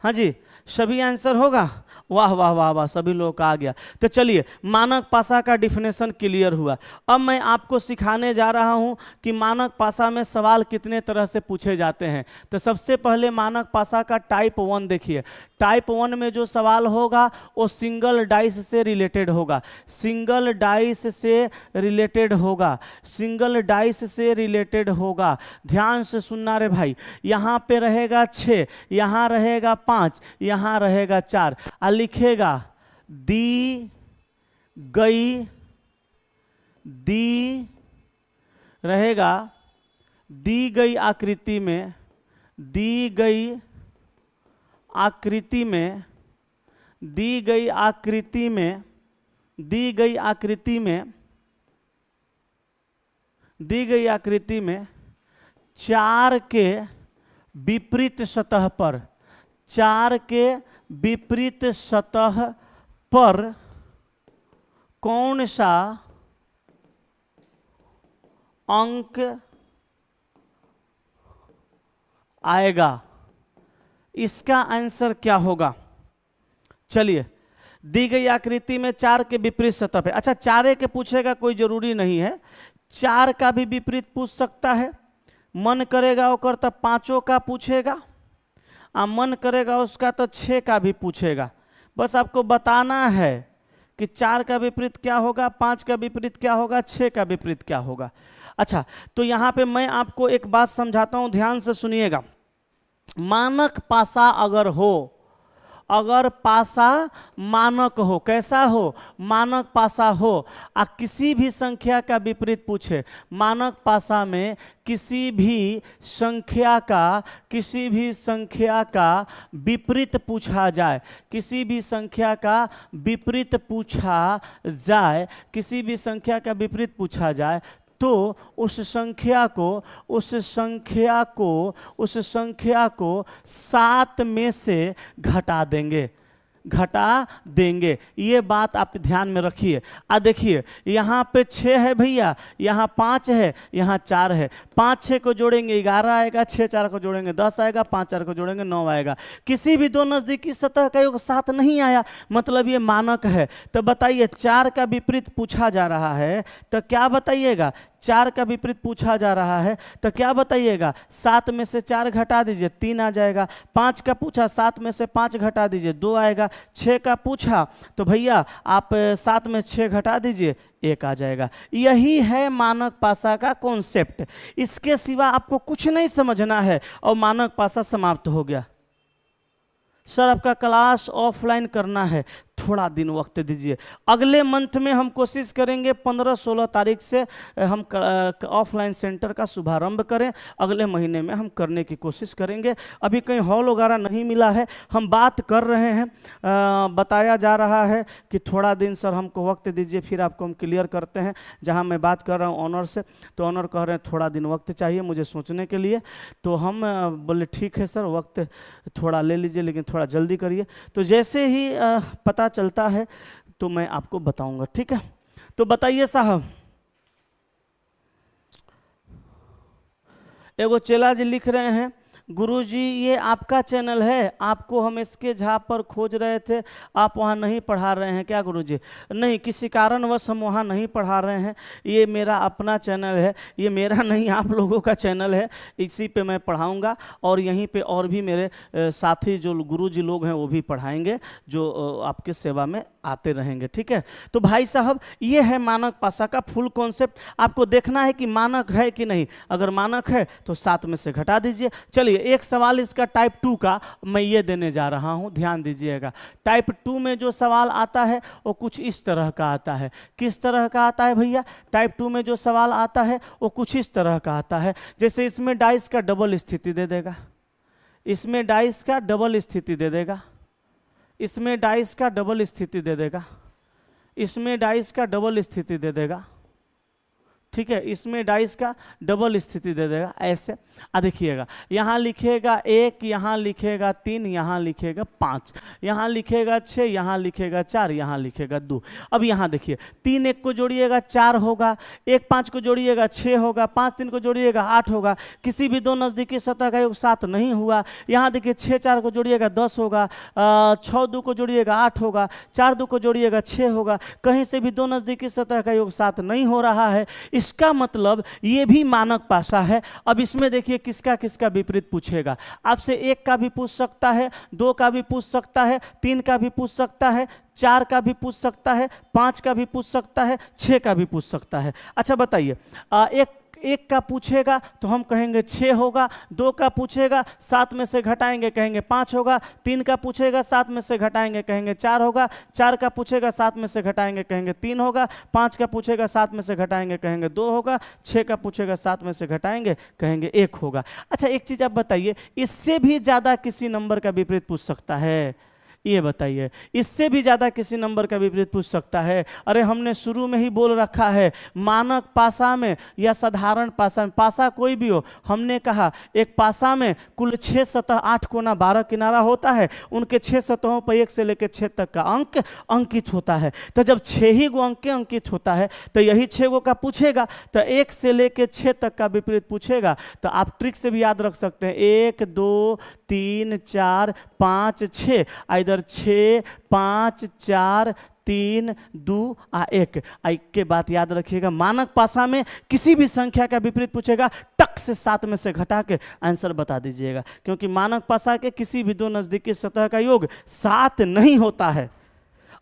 हाँ जी, सभी आंसर होगा। वाह वाह वाह वाह, सभी लोगों का आ गया। तो चलिए मानक पासा का डिफिनेशन क्लियर हुआ। अब मैं आपको सिखाने जा रहा हूं कि मानक पासा में सवाल कितने तरह से पूछे जाते हैं। तो सबसे पहले मानक पासा का टाइप 1 देखिए। टाइप 1 में जो सवाल होगा वो सिंगल डाइस से रिलेटेड होगा, सिंगल डाइस से रिलेटेड होगा, सिंगल डाइस से रिलेटेड होगा। ध्यान से सुनना रे भाई, यहाँ पे रहेगा 6, यहाँ रहेगा 5, यहाँ रहेगा 4। लिखेगा दी गई, दी रहेगा दी गई आकृति में, दी गई आकृति में, दी गई आकृति में, दी गई आकृति में, दी गई आकृति में 4 के विपरीत सतह पर, 4 के विपरीत सतह पर कौन सा अंक आएगा? इसका आंसर क्या होगा? चलिए, दी गई आकृति में 4 के विपरीत सतह पे, अच्छा 4 के पूछेगा कोई जरूरी नहीं है, 4 का भी विपरीत पूछ सकता है। मन करेगा वो तब 5 का पूछेगा, मन करेगा उसका तो 6 का भी पूछेगा। बस आपको बताना है कि 4 का विपरीत क्या होगा, 5 का विपरीत क्या होगा, 6 का विपरीत क्या होगा। अच्छा, तो यहाँ पे मैं आपको एक बात समझाता हूँ, ध्यान से सुनिएगा। मानक पासा अगर हो, अगर पासा मानक हो, कैसा हो? मानक पासा हो, किसी भी संख्या का विपरीत पूछे, मानक पासा में किसी भी संख्या का विपरीत पूछा जाए, किसी भी संख्या का विपरीत पूछा जाए, किसी भी संख्या का विपरीत पूछा जाए, तो उस संख्या को 7 में से घटा देंगे। घटा देंगे। ये बात आप ध्यान में रखिए। देखिए यहाँ पे 6 है भैया, यहाँ 5 है, यहाँ 4 है। 5 6 को जोड़ेंगे 11 आएगा, 6 4 को जोड़ेंगे 10 आएगा, 5 4 को जोड़ेंगे 9 आएगा। किसी भी दो नज़दीकी सतह का योग 7 नहीं आया, मतलब ये मानक है। तो बताइए 4 का विपरीत पूछा जा रहा है तो क्या बताइएगा? 4 का विपरीत पूछा जा रहा है तो क्या बताइएगा? 7 में से 4 घटा दीजिए 3 आ जाएगा। 5 का पूछा, 7 में से 5 घटा दीजिए 2 आएगा। 6 का पूछा तो भैया आप 7 में 6 घटा दीजिए 1 आ जाएगा। यही है मानक पासा का कॉन्सेप्ट। इसके सिवा आपको कुछ नहीं समझना है और मानक पासा समाप्त हो गया। सर आपका क्लास ऑफलाइन करना है, थोड़ा दिन वक्त दीजिए। अगले मंथ में हम कोशिश करेंगे 15-16 तारीख से हम ऑफलाइन सेंटर का शुभारंभ करें। अगले महीने में हम करने की कोशिश करेंगे। अभी कहीं हॉल वगैरह नहीं मिला है, हम बात कर रहे हैं। बताया जा रहा है कि थोड़ा दिन सर हमको वक्त दीजिए, फिर आपको हम क्लियर करते हैं। जहां मैं बात कर रहा हूं ऑनर से, तो ऑनर कह रहे हैं थोड़ा दिन वक्त चाहिए मुझे सोचने के लिए। तो हम बोले ठीक है सर, वक्त थोड़ा ले लीजिए लेकिन थोड़ा जल्दी करिए। तो जैसे ही पता चलता है तो मैं आपको बताऊंगा, ठीक है? तो बताइए साहब, एगो चेला जी लिख रहे हैं, गुरुजी ये आपका चैनल है, आपको हम इसके झा पर खोज रहे थे, आप वहाँ नहीं पढ़ा रहे हैं क्या गुरुजी? नहीं, किसी कारणवश हम वहाँ नहीं पढ़ा रहे हैं। ये मेरा अपना चैनल है, ये मेरा नहीं आप लोगों का चैनल है। इसी पे मैं पढ़ाऊँगा और यहीं पे और भी मेरे साथी जो गुरुजी लोग हैं वो भी पढ़ाएंगे, जो आपके सेवा में आते रहेंगे, ठीक है? तो भाई साहब ये है मानक पासा का फुल कॉन्सेप्ट। आपको देखना है कि मानक है कि नहीं। अगर मानक है तो 7 में से घटा दीजिए। चलिए एक सवाल इसका टाइप 2 का मैं ये देने जा रहा हूं, ध्यान दीजिएगा। टाइप 2 में जो सवाल आता है वो कुछ इस तरह का आता है। किस तरह का आता है भैया? टाइप 2 में जो सवाल आता है वो कुछ इस तरह का आता है। जैसे इसमें डाइस का डबल स्थिति दे देगा, इसमें डाइस का डबल स्थिति दे देगा, इसमें डाइस का डबल स्थिति दे देगा, इसमें डाइस का डबल स्थिति दे देगा, ठीक है? इसमें डाइस का डबल स्थिति दे देगा ऐसे। देखिएगा यहाँ लिखेगा 1, यहाँ लिखेगा 3, यहाँ लिखेगा 5, यहाँ लिखेगा 6, यहाँ लिखेगा 4, यहाँ लिखेगा 2। अब यहाँ देखिए 3 1 को जोड़िएगा 4 होगा, 1 5 को जोड़िएगा 6 होगा, 5 3 को जोड़िएगा 8 होगा। किसी भी दो नज़दीकी सतह का योग 7 नहीं हुआ। यहाँ देखिए 6 4 को जोड़िएगा 10 होगा, 6 2 को जोड़िएगा 8 होगा, 4 2 को जोड़िएगा 6 होगा। कहीं से भी दो नज़दीकी सतह का योग 7 नहीं हो रहा है। इसका मतलब ये भी मानक पासा है। अब इसमें देखिए किसका किसका विपरीत पूछेगा। आपसे 1 का भी पूछ सकता है, 2 का भी पूछ सकता है, 3 का भी पूछ सकता है, 4 का भी पूछ सकता है, 5 का भी पूछ सकता है, 6 का भी पूछ सकता है। अच्छा बताइए, एक का पूछेगा तो हम कहेंगे 6 होगा, 2 का पूछेगा 7 में से घटाएंगे कहेंगे 5 होगा, 3 का पूछेगा 7 में से घटाएंगे कहेंगे 4 होगा, 4 का पूछेगा 7 में से घटाएंगे कहेंगे 3 होगा, 5 का पूछेगा 7 में से घटाएंगे कहेंगे 2 होगा, 6 का पूछेगा 7 में से घटाएंगे कहेंगे 1 होगा। अच्छा एक चीज़ आप बताइए, इससे भी ज़्यादा किसी नंबर का विपरीत पूछ सकता है? ये बताइए, इससे भी ज़्यादा किसी नंबर का विपरीत पूछ सकता है? अरे हमने शुरू में ही बोल रखा है, मानक पासा में या साधारण पासा में, पासा कोई भी हो, हमने कहा एक पासा में कुल 6 सतह 8 कोना 12 किनारा होता है। उनके 6 सतहों पर 1 से लेकर 6 तक का अंक अंकित होता है। तो जब 6 ही गो अंक अंकित होता है तो यही 6 गो का पूछेगा, तो 1 से लेकर 6 तक का विपरीत पूछेगा। तो आप ट्रिक से भी याद रख सकते हैं, 1 2 3 4 5 6, इधर 6 5 4 3 2 1 के बाद याद रखिएगा, मानक पासा में किसी भी संख्या का विपरीत पूछेगा, टक से 7 में से घटा के आंसर बता दीजिएगा। क्योंकि मानक पासा के किसी भी दो नजदीकी सतह का योग 7 नहीं होता है।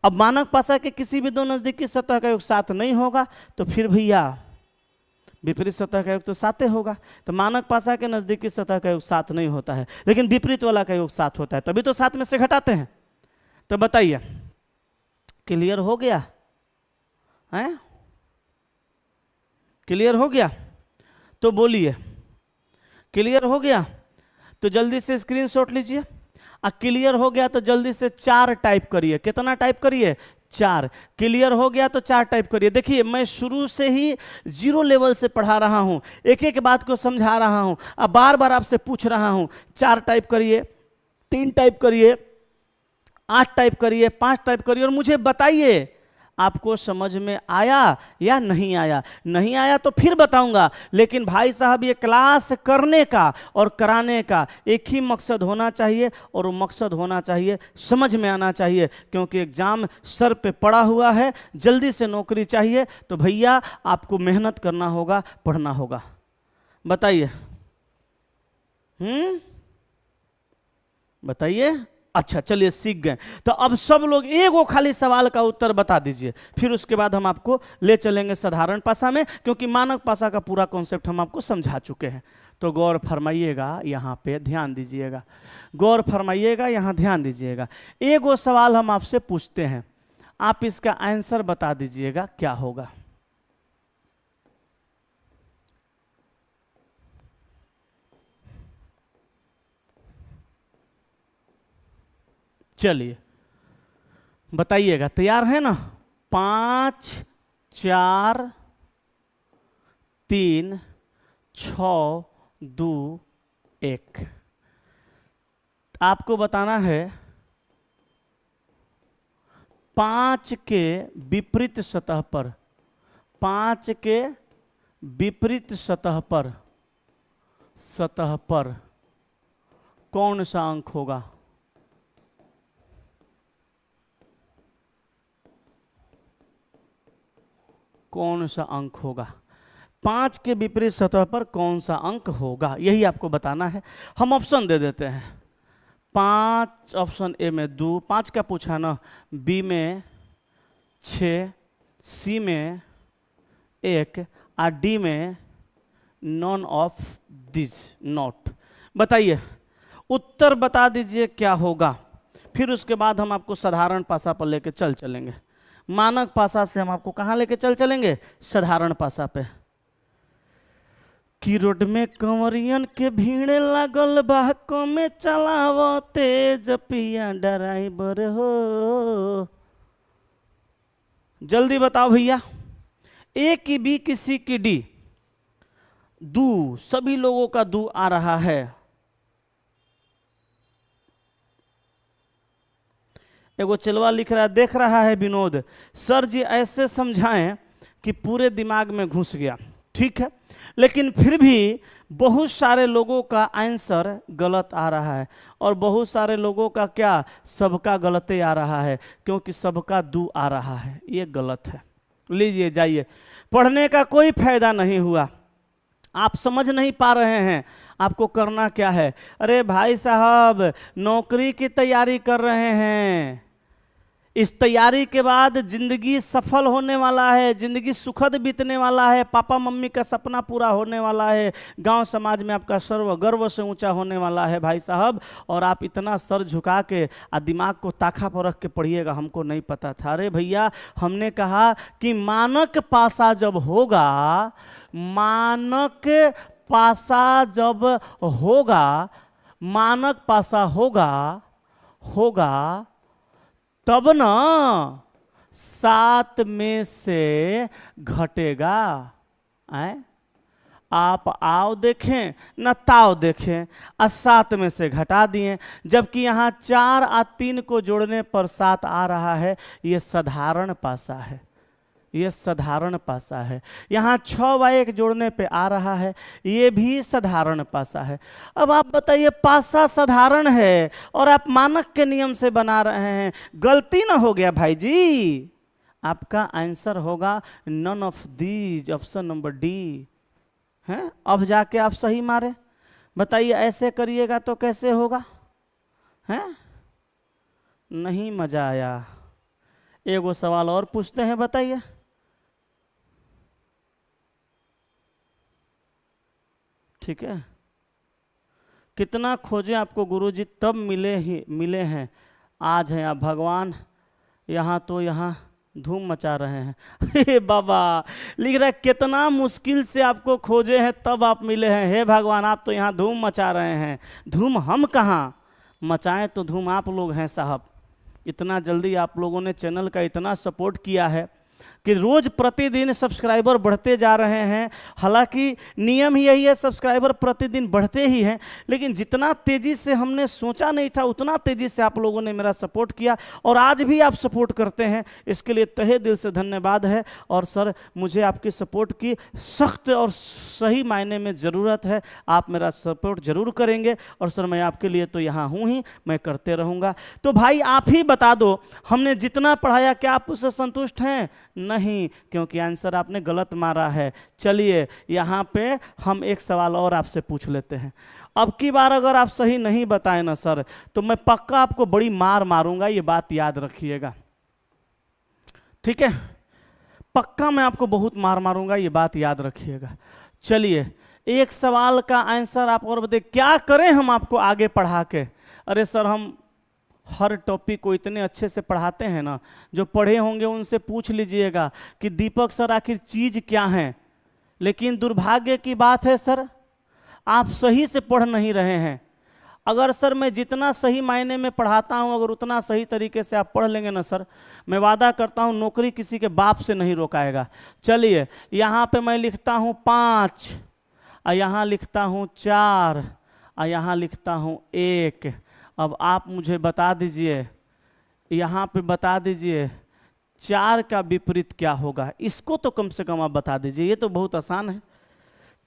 अब मानक पासा के किसी भी दो नजदीकी सतह का योग 7 नहीं होगा तो फिर भैया विपरीत सतह का योग तो 7 होगा। तो मानक पासा के नजदीकी सतह का योग 7 नहीं होता है, लेकिन विपरीत वाला का योग 7 होता है, तभी तो 7 में से घटाते हैं। तो बताइए, क्लियर हो गया है? क्लियर हो गया तो बोलिए, क्लियर हो गया तो जल्दी से स्क्रीनशॉट लीजिए। क्लियर हो गया तो जल्दी से 4 टाइप करिए। कितना टाइप करिए? 4। क्लियर हो गया तो 4 टाइप करिए। देखिए मैं शुरू से ही 0 लेवल से पढ़ा रहा हूं, एक एक बात को समझा रहा हूं, अब बार बार आपसे पूछ रहा हूं। 4 टाइप करिए, 3 टाइप करिए, 8 टाइप करिए, 5 टाइप करिए और मुझे बताइए आपको समझ में आया या नहीं आया। नहीं आया तो फिर बताऊंगा, लेकिन भाई साहब ये क्लास करने का और कराने का एक ही मकसद होना चाहिए, और वो मकसद होना चाहिए समझ में आना चाहिए, क्योंकि एग्जाम सर पे पड़ा हुआ है, जल्दी से नौकरी चाहिए, तो भैया आपको मेहनत करना होगा, पढ़ना होगा। बताइए, बताइए। अच्छा चलिए सीख गए। तो अब सब लोग एक वो खाली सवाल का उत्तर बता दीजिए, फिर उसके बाद हम आपको ले चलेंगे साधारण भाषा में, क्योंकि मानक भाषा का पूरा कॉन्सेप्ट हम आपको समझा चुके हैं। तो गौर फरमाइएगा, यहाँ पे ध्यान दीजिएगा, गौर फरमाइएगा, यहाँ ध्यान दीजिएगा। एक वो सवाल हम आपसे पूछते हैं, आप इसका आंसर बता दीजिएगा क्या होगा। चलिए बताइएगा, तैयार है ना? 5 4 3 6 2 1। आपको बताना है 5 के विपरीत सतह पर, 5 के विपरीत सतह पर कौन सा अंक होगा? कौन सा अंक होगा? 5 के विपरीत सतह पर कौन सा अंक होगा, यही आपको बताना है। हम ऑप्शन दे देते हैं। 5 ऑप्शन ए में 2, 5 का पूछा ना, बी में 6, सी में 1 और डी में नॉन ऑफ दिस नॉट। बताइए, उत्तर बता दीजिए क्या होगा, फिर उसके बाद हम आपको साधारण भाषा पर लेके चलेंगे। मानक भाषा से हम आपको कहाँ लेके चलेंगे? साधारण भाषा पे। कि रोड में कंवरियन के भीड़ लागल बा, में चलावो तेज पिया ड्राइवर हो। जल्दी बताओ भैया, ए की बी की सी की डी, दू, सभी लोगों का दू आ रहा है। एगो चलवा लिख रहा है, देख रहा है विनोद, सर जी ऐसे समझाएं कि पूरे दिमाग में घुस गया। ठीक है, लेकिन फिर भी बहुत सारे लोगों का आंसर गलत आ रहा है, और बहुत सारे लोगों का क्या, सबका गलते आ रहा है, क्योंकि सबका दू आ रहा है, ये गलत है। लीजिए जाइए, पढ़ने का कोई फायदा नहीं हुआ, आप समझ नहीं पा रहे हैं आपको करना क्या है। अरे भाई साहब, नौकरी की तैयारी कर रहे हैं, इस तैयारी के बाद जिंदगी सफल होने वाला है, जिंदगी सुखद बीतने वाला है, पापा मम्मी का सपना पूरा होने वाला है, गांव समाज में आपका सर्व गर्व से ऊंचा होने वाला है भाई साहब। और आप इतना सर झुका के दिमाग को ताखा पर रख के पढ़िएगा, हमको नहीं पता था। अरे भैया, हमने कहा कि मानक पासा जब होगा, मानक पासा जब होगा, मानक पासा होगा तब ना 7 में से घटेगा। आप आओ देखें न ताव देखें, 7 में से घटा दिए, जबकि यहाँ 4 और 3 को जोड़ने पर 7 आ रहा है। ये साधारण पासा है, ये साधारण पासा है। यहाँ 6 व 1 जोड़ने पे आ रहा है, ये भी साधारण पासा है। अब आप बताइए, पासा साधारण है और आप मानक के नियम से बना रहे हैं, गलती ना हो गया भाई जी? आपका आंसर होगा none of these, option number D है। अब जाके आप सही मारे। बताइए, ऐसे करिएगा तो कैसे होगा? हैं? नहीं मजा आया। एगो सवाल और पूछते हैं, बताइए। ठीक है, कितना खोजे आपको गुरुजी तब मिले हैं, आज हैं आप भगवान, यहाँ तो यहाँ धूम मचा रहे हैं। हे बाबा, लिख रहा है कितना मुश्किल से आपको खोजे हैं तब आप मिले हैं, हे भगवान आप तो यहाँ धूम मचा रहे हैं। धूम हम कहाँ मचाएं, तो धूम आप लोग हैं साहब। इतना जल्दी आप लोगों ने चैनल का इतना सपोर्ट किया है, कि रोज प्रतिदिन सब्सक्राइबर बढ़ते जा रहे हैं। हालांकि नियम ही यही है, सब्सक्राइबर प्रतिदिन बढ़ते ही हैं, लेकिन जितना तेजी से हमने सोचा नहीं था उतना तेजी से आप लोगों ने मेरा सपोर्ट किया और आज भी आप सपोर्ट करते हैं, इसके लिए तहे दिल से धन्यवाद है। और सर मुझे आपकी सपोर्ट की सख्त और सही मायने में ज़रूरत है, आप मेरा सपोर्ट जरूर करेंगे और सर मैं आपके लिए तो यहाँ हूँ ही, मैं करते रहूँगा। तो भाई आप ही बता दो, हमने जितना पढ़ाया क्या आप उससे संतुष्ट हैं? नहीं, क्योंकि आंसर आपने गलत मारा है। चलिए यहाँ पे हम एक सवाल और आपसे पूछ लेते हैं। अब की बार अगर आप सही नहीं बताएं ना सर, तो मैं पक्का आपको बड़ी मार मारूंगा, ये बात याद रखिएगा, ठीक है? पक्का मैं आपको बहुत मार मारूंगा, ये बात याद रखिएगा। चलिए एक सवाल का आंसर आप और बताइए, क्या करें हम आपको आगे पढ़ा के? अरे सर हम हर टॉपिक को इतने अच्छे से पढ़ाते हैं ना, जो पढ़े होंगे उनसे पूछ लीजिएगा कि दीपक सर आखिर चीज़ क्या है। लेकिन दुर्भाग्य की बात है सर, आप सही से पढ़ नहीं रहे हैं। अगर सर मैं जितना सही मायने में पढ़ाता हूं, अगर उतना सही तरीके से आप पढ़ लेंगे ना सर, मैं वादा करता हूं नौकरी किसी के बाप से नहीं रोकाएगा। चलिए यहाँ पे मैं लिखता हूँ 5 और यहाँ लिखता हूँ 4 और यहाँ लिखता हूँ 1। अब आप मुझे बता दीजिए, यहाँ पे बता दीजिए 4 का विपरीत क्या होगा? इसको तो कम से कम आप बता दीजिए, ये तो बहुत आसान है।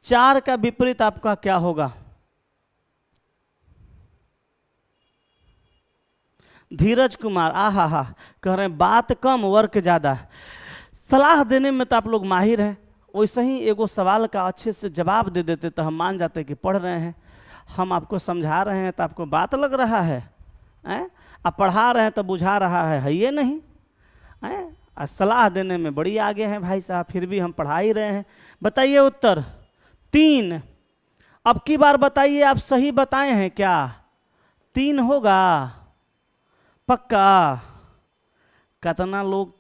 4 का विपरीत आपका क्या होगा? धीरज कुमार, आहा हा, कह रहे हैं बात कम वर्क ज़्यादा। सलाह देने में तो आप लोग माहिर हैं, वैसे ही एगो सवाल का अच्छे से जवाब दे देते तो हम मान जाते कि पढ़ रहे हैं। हम आपको समझा रहे हैं तो आपको बात लग रहा है, आप पढ़ा रहे हैं तो बुझा रहा है ये नहीं? सलाह देने में बड़ी आगे हैं भाई साहब, फिर भी हम पढ़ा ही रहे हैं। बताइए उत्तर 3। अब की बार बताइए आप सही बताए हैं क्या? 3 होगा पक्का? कितना लोग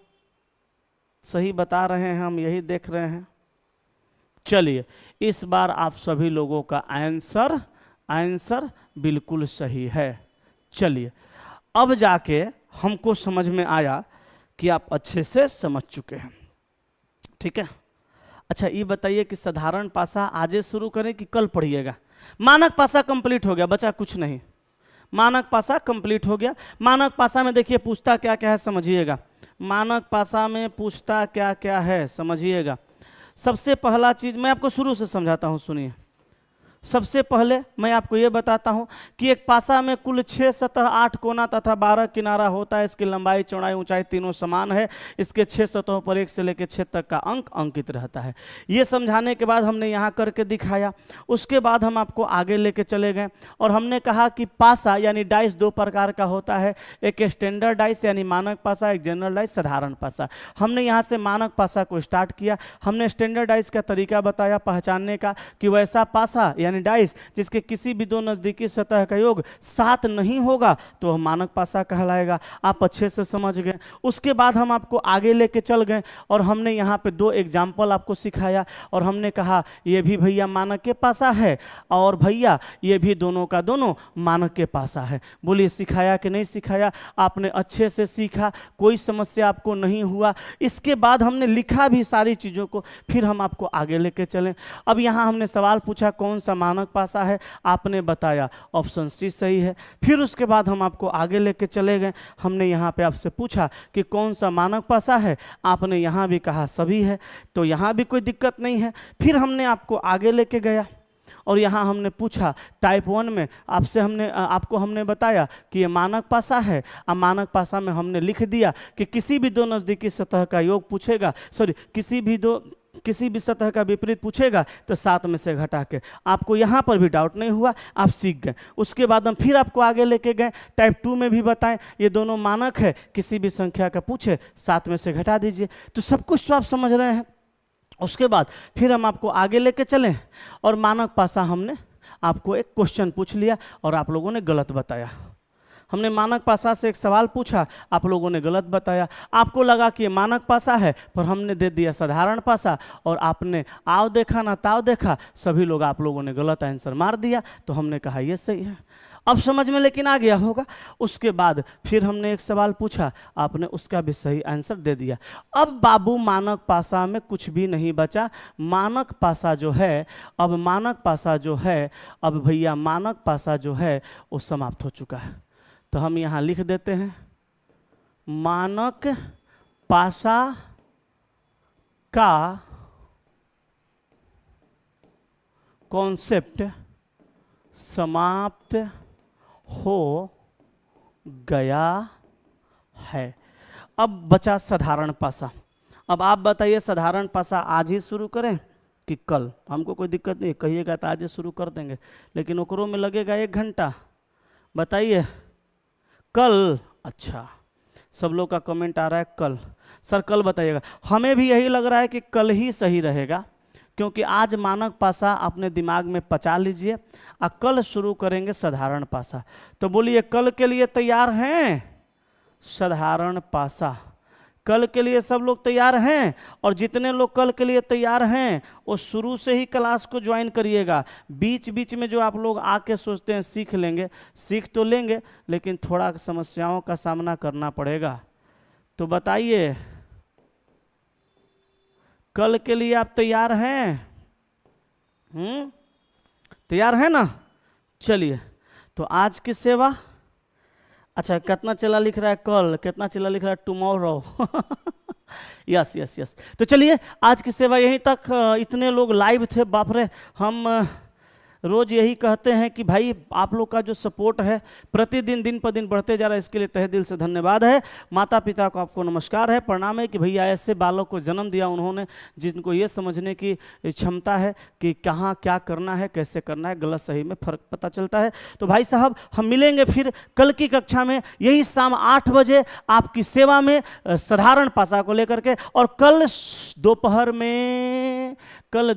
सही बता रहे हैं हम यही देख रहे हैं। चलिए इस बार आप सभी लोगों का आंसर बिल्कुल सही है। चलिए अब जाके हमको समझ में आया कि आप अच्छे से समझ चुके हैं, ठीक है? अच्छा ये बताइए कि साधारण पासा आज शुरू करें कि कल पढ़िएगा? मानक पासा कंप्लीट हो गया, बचा कुछ नहीं। मानक पासा कंप्लीट हो गया। मानक पासा में देखिए पूछता क्या क्या है समझिएगा। मानक पासा में पूछता क्या क्या है समझिएगा। सबसे पहला चीज मैं आपको शुरू से समझाता हूँ, सुनिए। सबसे पहले मैं आपको ये बताता हूँ कि एक पासा में कुल 6 सतह 8 कोना तथा 12 किनारा होता है। इसकी लंबाई चौड़ाई ऊंचाई तीनों समान है। इसके 6 सतहों पर 1 से लेकर 6 तक का अंक अंकित रहता है। ये समझाने के बाद हमने यहाँ करके दिखाया। उसके बाद हम आपको आगे लेके चले गए और हमने कहा कि पासा यानी डाइस 2 प्रकार का होता है, एक स्टैंडर्ड डाइस यानी मानक पासा, एक जनरल डाइस साधारण पासा। हमने यहाँ से मानक पासा को स्टार्ट किया। हमने स्टैंडर्ड डाइस का तरीका बताया पहचानने का कि वैसा पासा यानी डाइस जिसके किसी भी 2 नजदीकी सतह का योग 7 नहीं होगा तो वह मानक पासा कहलाएगा। आप अच्छे से समझ गए। उसके बाद हम आपको आगे लेके चल गए और हमने यहाँ पे 2 एग्जाम्पल आपको सिखाया और हमने कहा ये भी भैया मानक के पासा है और भैया ये भी दोनों का दोनों मानक के पासा है। बोलिए सिखाया कि नहीं सिखाया? आपने अच्छे से सीखा, कोई समस्या आपको नहीं हुआ। इसके बाद हमने लिखा भी सारी चीज़ों को, फिर हम आपको आगे लेके चलें। अब यहाँ हमने सवाल पूछा कौन सा मानक पासा है, आपने बताया ऑप्शन सी सही है। फिर उसके बाद हम आपको आगे लेके चले गए। हमने यहाँ पे आपसे पूछा कि कौन सा मानक पासा है, आपने यहाँ भी कहा सभी है, तो यहाँ भी कोई दिक्कत नहीं है। फिर हमने आपको आगे लेके गया और यहाँ हमने पूछा टाइप 1 में आपको हमने बताया कि ये मानक पासा है। अब मानक पासा में हमने लिख दिया कि किसी भी 2 नज़दीकी सतह का योग पूछेगा, किसी भी सतह का विपरीत पूछेगा तो 7 में से घटा के। आपको यहाँ पर भी डाउट नहीं हुआ, आप सीख गए। उसके बाद हम फिर आपको आगे लेके गए। टाइप 2 में भी बताएं ये दोनों मानक है, किसी भी संख्या का पूछे 7 में से घटा दीजिए। तो सब कुछ तो आप समझ रहे हैं। उसके बाद फिर हम आपको आगे लेके चलें और मानक पासा हमने आपको एक क्वेश्चन पूछ लिया और आप लोगों ने गलत बताया। हमने मानक पासा से एक सवाल पूछा, आप लोगों ने गलत बताया। आपको लगा कि ये मानक पासा है, पर हमने दे दिया साधारण पासा और आपने आव देखा ना ताव देखा, सभी लोग आप लोगों ने गलत आंसर मार दिया। तो हमने कहा ये सही है। अब समझ में लेकिन आ गया होगा। उसके बाद फिर हमने एक सवाल पूछा, आपने उसका भी सही आंसर दे दिया। अब बाबू मानक पासा में कुछ भी नहीं बचा। मानक पासा जो है, अब मानक पासा जो है, अब भैया मानक पासा जो है वो समाप्त हो चुका है। तो हम यहाँ लिख देते हैं मानक पासा का कॉन्सेप्ट समाप्त हो गया है। अब बचा साधारण पासा। अब आप बताइए साधारण पासा आज ही शुरू करें कि कल? हमको कोई दिक्कत नहीं, कहिएगा तो आज ही शुरू कर देंगे, लेकिन ओकरों में लगेगा 1 घंटा। बताइए कल? अच्छा, सब लोग का कमेंट आ रहा है कल। सर कल बताइएगा। हमें भी यही लग रहा है कि कल ही सही रहेगा, क्योंकि आज मानक पासा अपने दिमाग में पचा लीजिए और कल शुरू करेंगे साधारण पासा। तो बोलिए कल के लिए तैयार हैं? साधारण पासा कल के लिए सब लोग तैयार हैं? और जितने लोग कल के लिए तैयार हैं वो शुरू से ही क्लास को ज्वाइन करिएगा। बीच बीच में जो आप लोग आके सोचते हैं सीख लेंगे, सीख तो लेंगे लेकिन थोड़ा समस्याओं का सामना करना पड़ेगा। तो बताइए कल के लिए आप तैयार हैं? तैयार है ना? चलिए, तो आज की सेवा, अच्छा कितना चला लिख रहा है कल, कितना चला लिख रहा है टुमारो। Yes yes yes. तो चलिए आज की सेवा यहीं तक। इतने लोग लाइव थे, बाप रे। हम रोज़ यही कहते हैं कि भाई आप लोग का जो सपोर्ट है प्रतिदिन दिन पर दिन बढ़ते जा रहा है, इसके लिए तहे दिल से धन्यवाद है। माता पिता को आपको नमस्कार है, प्रणाम है कि भैया ऐसे बालक को जन्म दिया उन्होंने जिनको ये समझने की क्षमता है कि कहाँ क्या करना है, कैसे करना है, गलत सही में फ़र्क पता चलता है। तो भाई साहब हम मिलेंगे फिर कल की कक्षा में यही शाम 8 बजे आपकी सेवा में साधारण पासा को लेकर के। और कल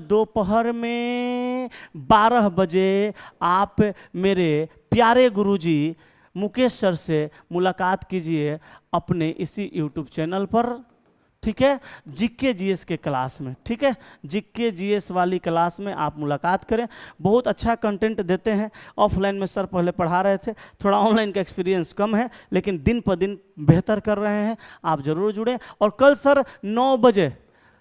दोपहर में 12 बजे आप मेरे प्यारे गुरुजी मुकेश सर से मुलाकात कीजिए अपने इसी YouTube चैनल पर, ठीक है, जीके जीएस के क्लास में। ठीक है, जीके जीएस वाली क्लास में आप मुलाकात करें। बहुत अच्छा कंटेंट देते हैं। ऑफलाइन में सर पहले पढ़ा रहे थे, थोड़ा ऑनलाइन का एक्सपीरियंस कम है, लेकिन दिन पर दिन बेहतर कर रहे हैं। आप जरूर जुड़ें। और कल सर 9 बजे,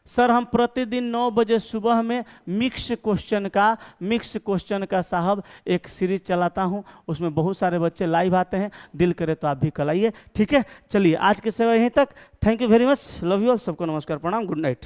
सर हम प्रतिदिन 9 बजे सुबह में मिक्स क्वेश्चन का साहब एक सीरीज चलाता हूं, उसमें बहुत सारे बच्चे लाइव आते हैं। दिल करे तो आप भी कल आइए, ठीक है। चलिए आज की सेवा यहीं तक। Thank you very much, love you all, सबको नमस्कार, प्रणाम, गुड नाइट।